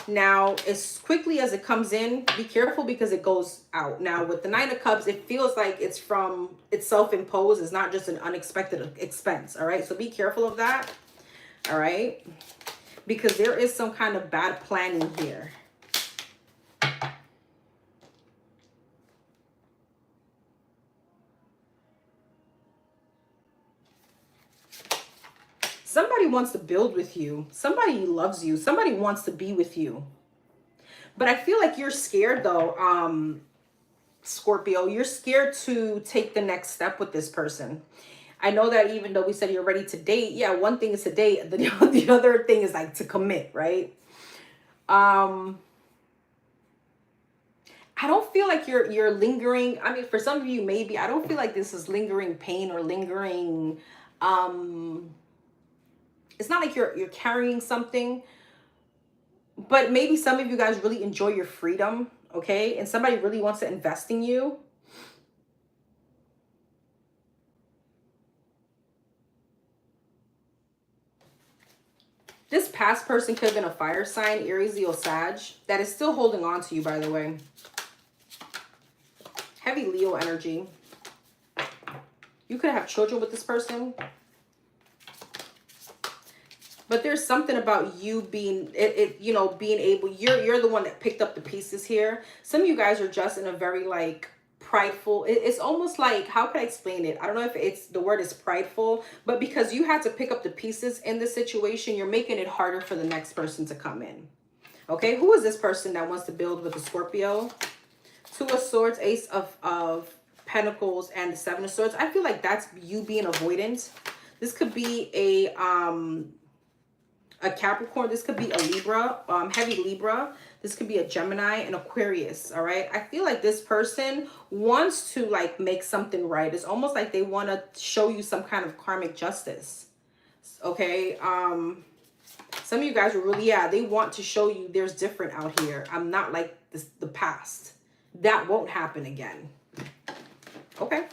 A: Now, as quickly as it comes in, be careful because it goes out. Now, with the Nine of Cups, it feels like it's self-imposed. It's not just an unexpected expense, all right? So be careful of that, all right? Because there is some kind of bad planning here. Somebody wants to build with you. Somebody loves you. Somebody wants to be with you. But I feel like you're scared though, Scorpio. You're scared to take the next step with this person. I know that even though we said you're ready to date, yeah, one thing is to date. The other thing is like to commit, right? I don't feel like you're lingering. I mean, for some of you, maybe. I don't feel like this is lingering pain or lingering, it's not like you're carrying something, but maybe some of you guys really enjoy your freedom, okay? And somebody really wants to invest in you. This past person could have been a fire sign, Aries, Leo, Sag, that is still holding on to you, by the way. Heavy Leo energy. You could have children with this person. But there's something about you being, you know, being able, you're the one that picked up the pieces here. Some of you guys are just in a very like prideful, it's almost like, how can I explain it? I don't know if it's, the word is prideful, but because you had to pick up the pieces in this situation, you're making it harder for the next person to come in. Okay, who is this person that wants to build with the Scorpio? Two of Swords, Ace of Pentacles, and the Seven of Swords. I feel like that's you being avoidant. This could be a Capricorn. This could be a Libra, heavy Libra. This could be a Gemini, and Aquarius. All right, I feel like this person wants to like make something right. It's almost like they want to show you some kind of karmic justice. Okay, some of you guys are really, yeah, they want to show you there's different out here. I'm not like this, the past. That won't happen again. Okay,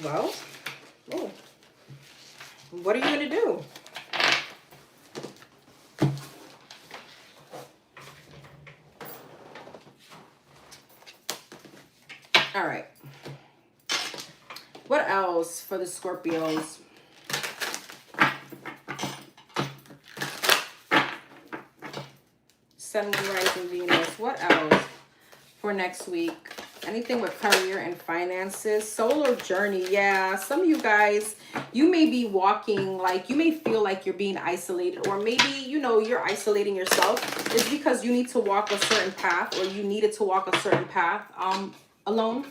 A: well, oh, what are you going to do? All right. What else for the Scorpios? Sun, Moon, Rising, Venus. What else for next week? Anything with career and finances. Solar journey. Yeah, some of you guys, you may be walking, like you may feel like you're being isolated, or maybe, you know, you're isolating yourself. It's because you need to walk a certain path, or you needed to walk a certain path alone.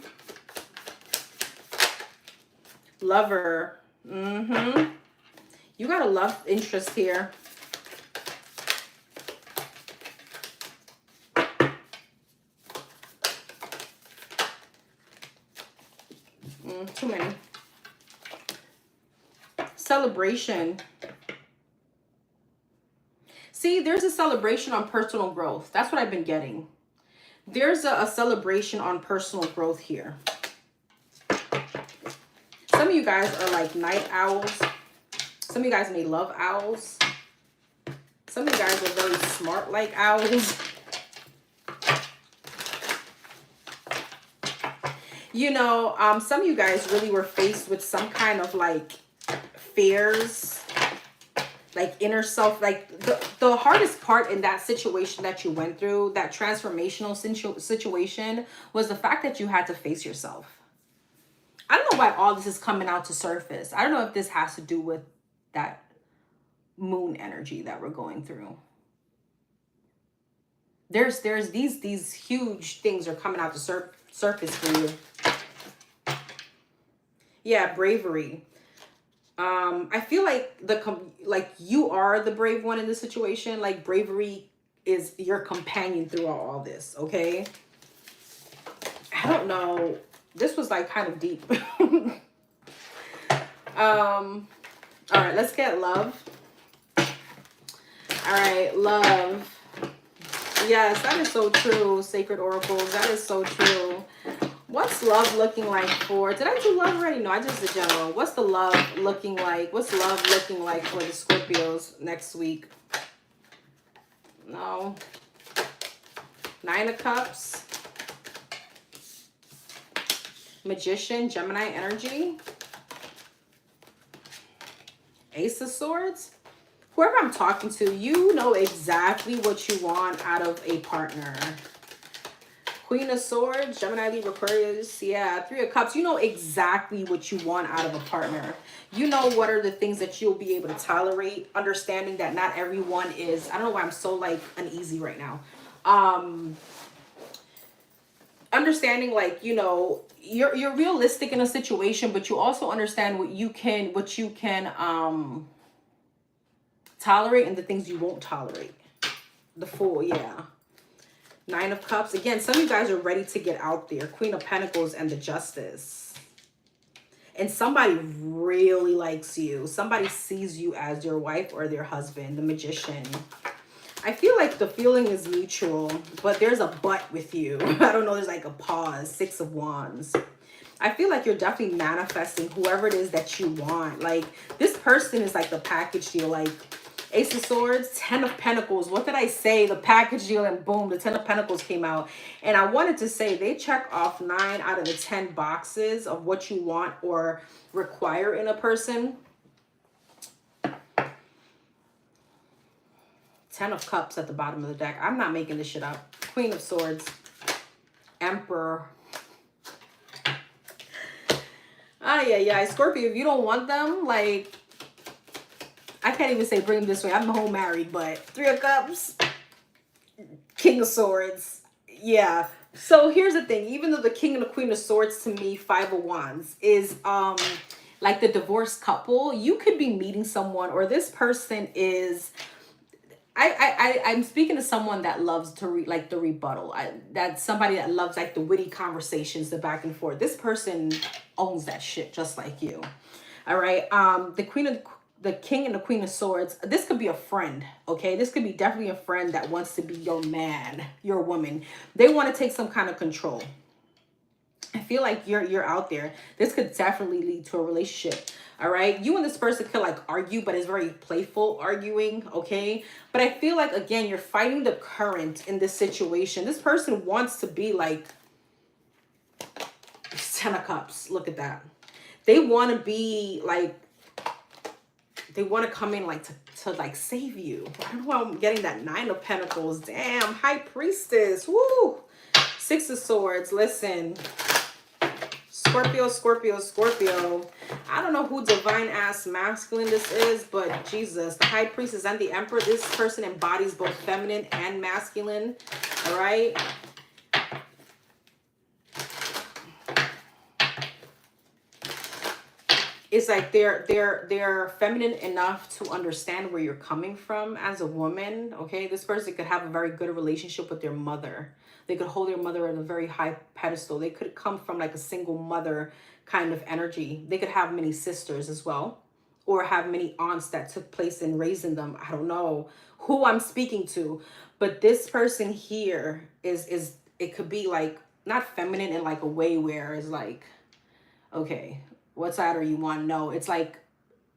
A: Lover. You got a love interest here. Too many. Celebration. See, there's a celebration on personal growth. That's what I've been getting. There's a celebration on personal growth here. Some of you guys are like night owls. Some of you guys may love owls. Some of you guys are very smart like owls. You know, some of you guys really were faced with some kind of like fears, like inner self, like the hardest part in that situation that you went through, that transformational situation, was the fact that you had to face yourself. I don't know why all this is coming out to surface. I don't know if this has to do with that moon energy that we're going through. There's these huge things are coming out to surface for you. Yeah, bravery. I feel like you are the brave one in this situation. Like bravery is your companion throughout all this, okay? I don't know. This was like kind of deep. All right, let's get love. All right, love. Yes, that is so true, Sacred Oracles. That is so true. What's love looking like for, did I do love already? No, I just did general. What's the love looking like? What's love looking like for the Scorpios next week? No. 9 of Cups. Magician, Gemini energy. Ace of Swords. Whoever I'm talking to, you know exactly what you want out of a partner. Queen of Swords, Gemini, Libra, Aquarius. Yeah, 3 of Cups. You know exactly what you want out of a partner. You know what are the things that you'll be able to tolerate. Understanding that not everyone is. I don't know why I'm so like uneasy right now. Understanding like, you know, you're realistic in a situation, but you also understand what you can tolerate and the things you won't tolerate. The Fool, yeah. 9 of Cups. Again, some of you guys are ready to get out there. Queen of Pentacles and the Justice. And somebody really likes you. Somebody sees you as your wife or their husband. The Magician. I feel like the feeling is mutual, but there's a but with you. I don't know. There's like a pause. 6 of Wands. I feel like you're definitely manifesting whoever it is that you want. Like, this person is like the package deal. Like, Ace of Swords, 10 of Pentacles. What did I say? The package deal, and boom, the 10 of Pentacles came out. And I wanted to say they check off 9 out of the 10 boxes of what you want or require in a person. 10 of Cups at the bottom of the deck. I'm not making this shit up. Queen of Swords. Emperor. Yeah. Scorpio, if you don't want them, like, I can't even say bring them this way. I'm home married, but 3 of Cups. King of Swords. Yeah. So here's the thing. Even though the King and the Queen of Swords, to me, 5 of Wands is like the divorced couple. You could be meeting someone, or this person is... I'm speaking to someone that loves to like the rebuttal. That's somebody that loves like the witty conversations, the back and forth. This person owns that shit just like you. All right. The King and the Queen of Swords. This could be a friend. Okay. This could be definitely a friend that wants to be your man, your woman. They want to take some kind of control. I feel like you're out there. This could definitely lead to a relationship. All right. You and this person could like argue, but it's very playful arguing. Okay. But I feel like, again, you're fighting the current in this situation. This person wants to be like 10 of Cups. Look at that. They want to be like, they want to come in like to like save you. I don't know why I'm getting that 9 of Pentacles. Damn. High Priestess. Woo. 6 of Swords. Listen. Scorpio, Scorpio, Scorpio. I don't know who divine ass masculine this is, but Jesus, the High Priestess and the Emperor, this person embodies both feminine and masculine. All right. It's like they're feminine enough to understand where you're coming from as a woman. Okay. This person could have a very good relationship with their mother. They could hold their mother at a very high pedestal. They could come from like a single mother kind of energy. They could have many sisters as well, or have many aunts that took place in raising them. I don't know who I'm speaking to, but this person here is it could be like not feminine in like a way where it's like, okay, what side are you want? No, it's like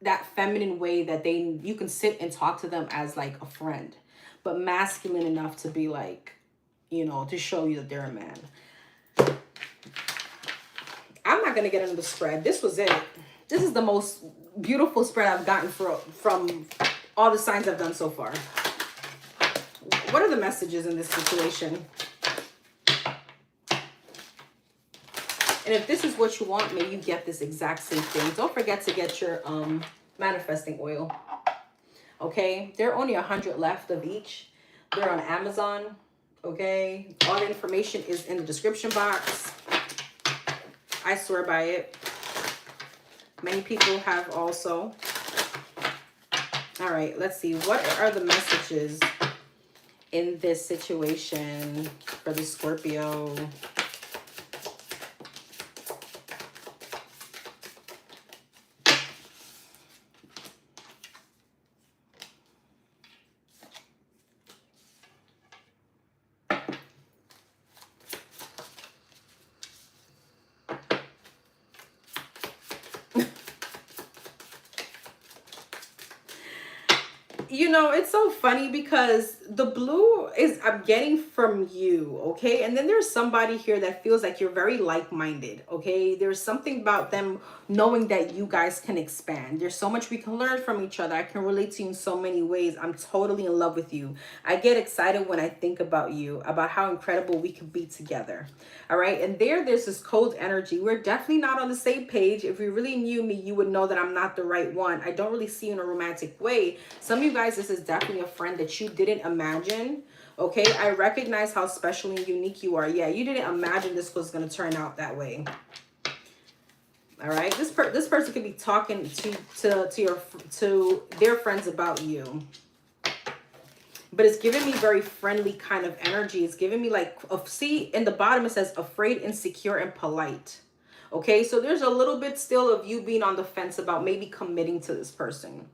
A: that feminine way that you can sit and talk to them as like a friend, but masculine enough to be like, you know, to show you that they're a man. I'm not going to get into the spread. This was it. This is the most beautiful spread I've gotten from all the signs I've done so far. What are the messages in this situation? And if this is what you want, may you get this exact same thing. Don't forget to get your manifesting oil. Okay? There are only 100 left of each. They're on Amazon. Okay? All the information is in the description box. I swear by it. Many people have also. All right, let's see. What are the messages in this situation for the Scorpio? You know, it's so funny because the blue is I'm getting from you, okay? And then there's somebody here that feels like you're very like-minded, okay? There's something about them knowing that you guys can expand. There's so much we can learn from each other. I can relate to you in so many ways. I'm totally in love with you. I get excited when I think about you, about how incredible we could be together. All right, and there's this cold energy. We're definitely not on the same page. If you really knew me, you would know that I'm not the right one. I don't really see you in a romantic way. Some of you guys, this is definitely a friend that you didn't imagine. Okay, I recognize how special and unique you are. Yeah, you didn't imagine this was going to turn out that way. All right, this person could be talking to their friends about you. But it's giving me very friendly kind of energy. It's giving me like, see, in the bottom it says afraid, insecure, and polite. Okay, so there's a little bit still of you being on the fence about maybe committing to this person.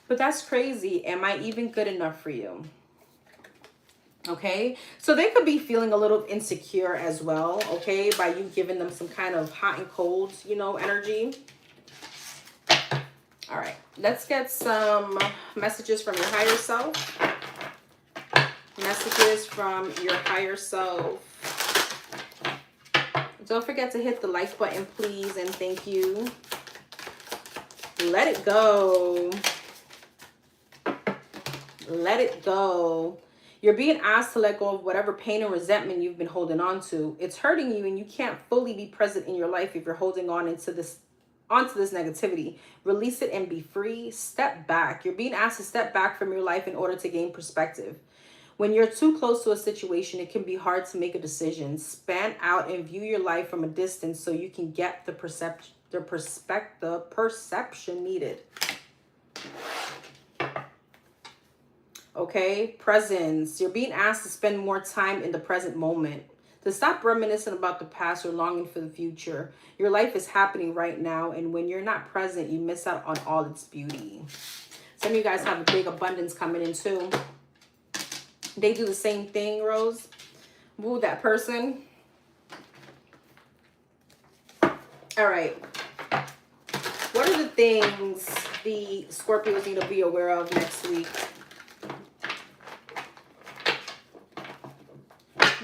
A: But that's crazy. Am I even good enough for you? Okay, so they could be feeling a little insecure as well, okay, by you giving them some kind of hot and cold, you know, energy. All right, let's get some messages from your higher self. Messages from your higher self. Don't forget to hit the like button, please, and thank you. Let it go. Let it go. You're being asked to let go of whatever pain and resentment you've been holding on to. It's hurting you, and you can't fully be present in your life if you're holding on onto this negativity. Release it and be free. Step back. You're being asked to step back from your life in order to gain perspective. When you're too close to a situation, it can be hard to make a decision. Span out and view your life from a distance so you can get the perception needed. Okay, presence. You're being asked to spend more time in the present moment, to stop reminiscing about the past or longing for the future. Your life is happening right now, and when you're not present, you miss out on all its beauty. Some of you guys have a big abundance coming in too. They do the same thing, Rose. Woo that person. All right. What are the things the Scorpios need to be aware of next week?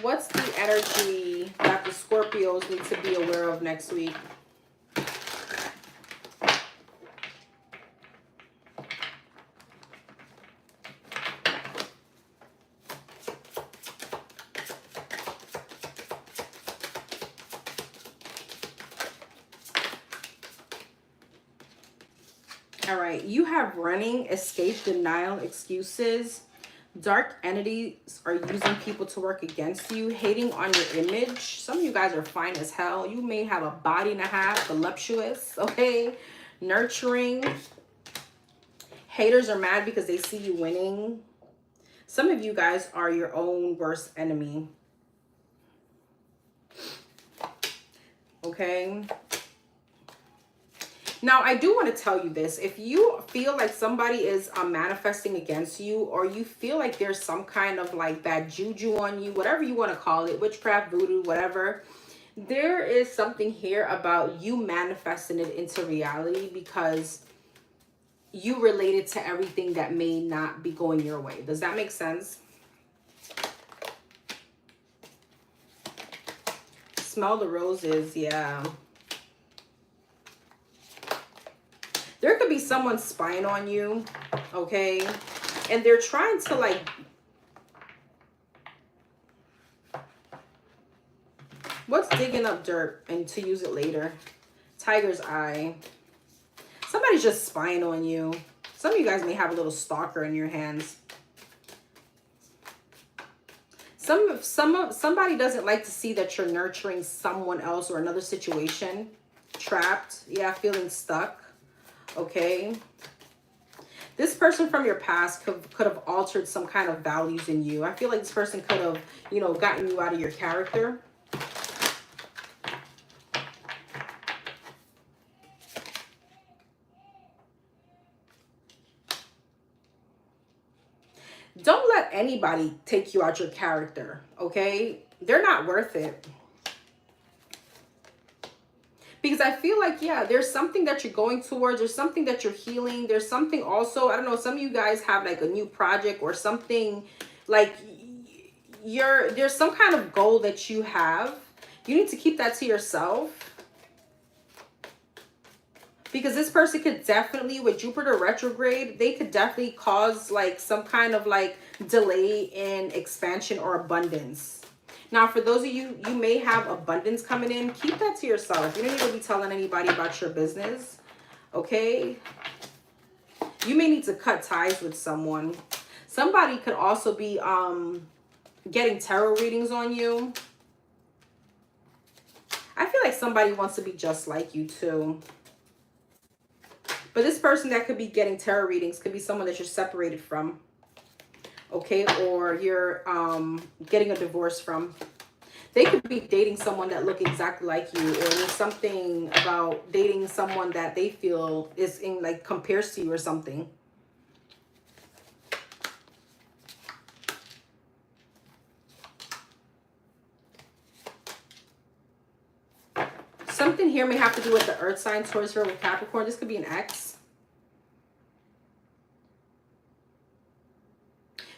A: What's the energy that the Scorpios need to be aware of next week? All right, you have running, escape, denial, excuses. Dark entities are using people to work against you, hating on your image. Some of you guys are fine as hell. You may have a body and a half, voluptuous, okay? Nurturing. Haters are mad because they see you winning. Some of you guys are your own worst enemy. Okay? Now, I do want to tell you this. If you feel like somebody is manifesting against you, or you feel like there's some kind of like bad juju on you, whatever you want to call it, witchcraft, voodoo, whatever, there is something here about you manifesting it into reality because you related to everything that may not be going your way. Does that make sense? Smell the roses, yeah. There could be someone spying on you, okay? And they're trying to like... What's digging up dirt and to use it later? Tiger's eye. Somebody's just spying on you. Some of you guys may have a little stalker in your hands. Somebody doesn't like to see that you're nurturing someone else or another situation. Trapped. Yeah, feeling stuck. Okay, this person from your past could have altered some kind of values in you. I feel like this person could have, you know, gotten you out of your character. Don't let anybody take you out your character, okay? They're not worth it. Because I feel like, yeah, there's something that you're going towards. There's something that you're healing. There's something also, I don't know, some of you guys have like a new project or something, like there's some kind of goal that you have. You need to keep that to yourself. Because this person could definitely, with Jupiter retrograde, they could definitely cause like some kind of like delay in expansion or abundance. Now, for those of you, you may have abundance coming in. Keep that to yourself. You don't need to be telling anybody about your business. Okay? You may need to cut ties with someone. Somebody could also be getting tarot readings on you. I feel like somebody wants to be just like you too. But this person that could be getting tarot readings could be someone that you're separated from. Okay, or you're getting a divorce from. They could be dating someone that look exactly like you, or there's something about dating someone that they feel is in like compares to you or something. Something here may have to do with the earth sign towards her with Capricorn. This could be an ex.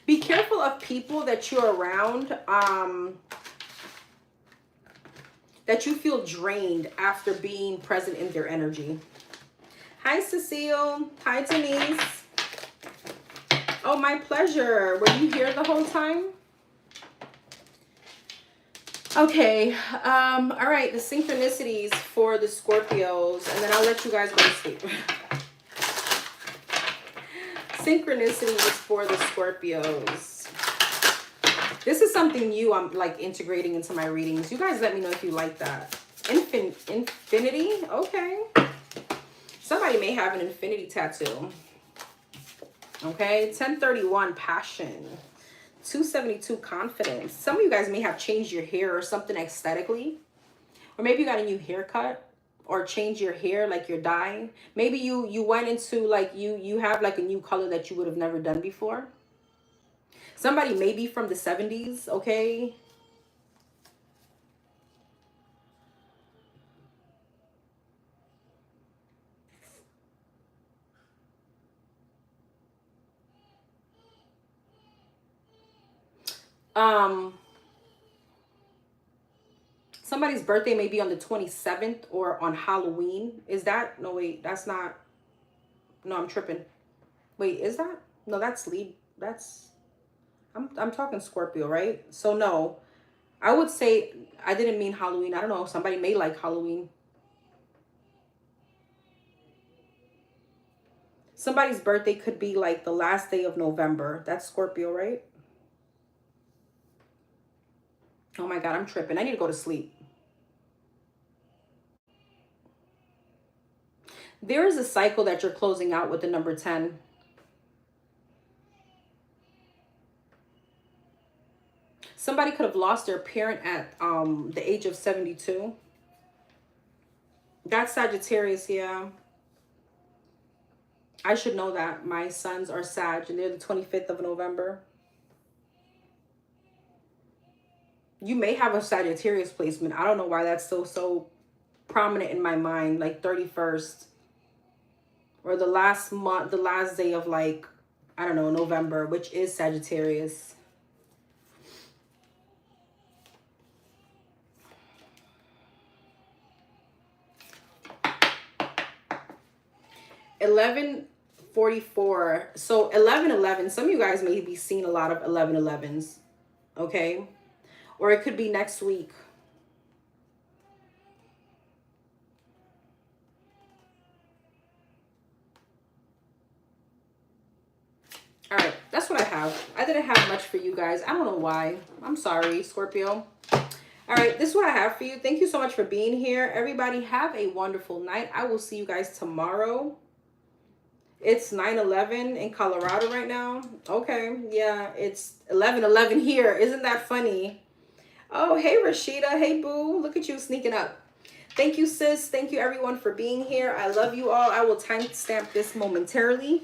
A: Be careful of people that you're around that you feel drained after being present in their energy. Hi, Cecile. Hi, Denise. Oh, my pleasure. Were you here the whole time? Okay. All right. The synchronicities for the Scorpios, and then I'll let you guys go to sleep. Synchronicities for the Scorpios. This is something new I'm like integrating into my readings. You guys let me know if you like that. Infinity? Okay. Somebody may have an infinity tattoo. Okay. 1031, passion. 272, confidence. Some of you guys may have changed your hair or something aesthetically. Or maybe you got a new haircut. Or change your hair, like your dye. Maybe you went into like you have like a new color that you would have never done before. Somebody may be from the 70s, okay? Somebody's birthday may be on the 27th or on Halloween. Is that? No, wait, that's not. No, I'm tripping. Wait, is that? No, that's Leo. That's, I'm talking Scorpio, right? So no, I would say, I didn't mean Halloween. I don't know. Somebody may like Halloween. Somebody's birthday could be like the last day of November. That's Scorpio, right? Oh my God, I'm tripping. I need to go to sleep. There is a cycle that you're closing out with the number 10. Somebody could have lost their parent at the age of 72. That's Sagittarius, yeah. I should know that. My sons are Sag, and they're the 25th of November. You may have a Sagittarius placement. I don't know why that's so prominent in my mind, like 31st. Or the last month, the last day of like, I don't know, November, which is Sagittarius. $11.44. So 11/11. Some of you guys may be seeing a lot of 11/11s. Okay. Or it could be next week. All right, that's what I have. I didn't have much for you guys. I don't know why. I'm sorry, Scorpio. All right, this is what I have for you. Thank you so much for being here. Everybody have a wonderful night. I will see you guys tomorrow. It's 9/11 in Colorado right now. Okay, yeah, it's 11/11 here. Isn't that funny? Oh, hey, Rashida. Hey, boo. Look at you sneaking up. Thank you, sis. Thank you, everyone, for being here. I love you all. I will timestamp this momentarily.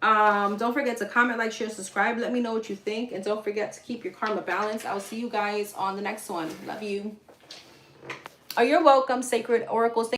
A: Don't forget to comment, like, share, subscribe. Let me know what you think. And don't forget to keep your karma balanced. I will see you guys on the next one. Love you. Oh, you're welcome, Sacred Oracles.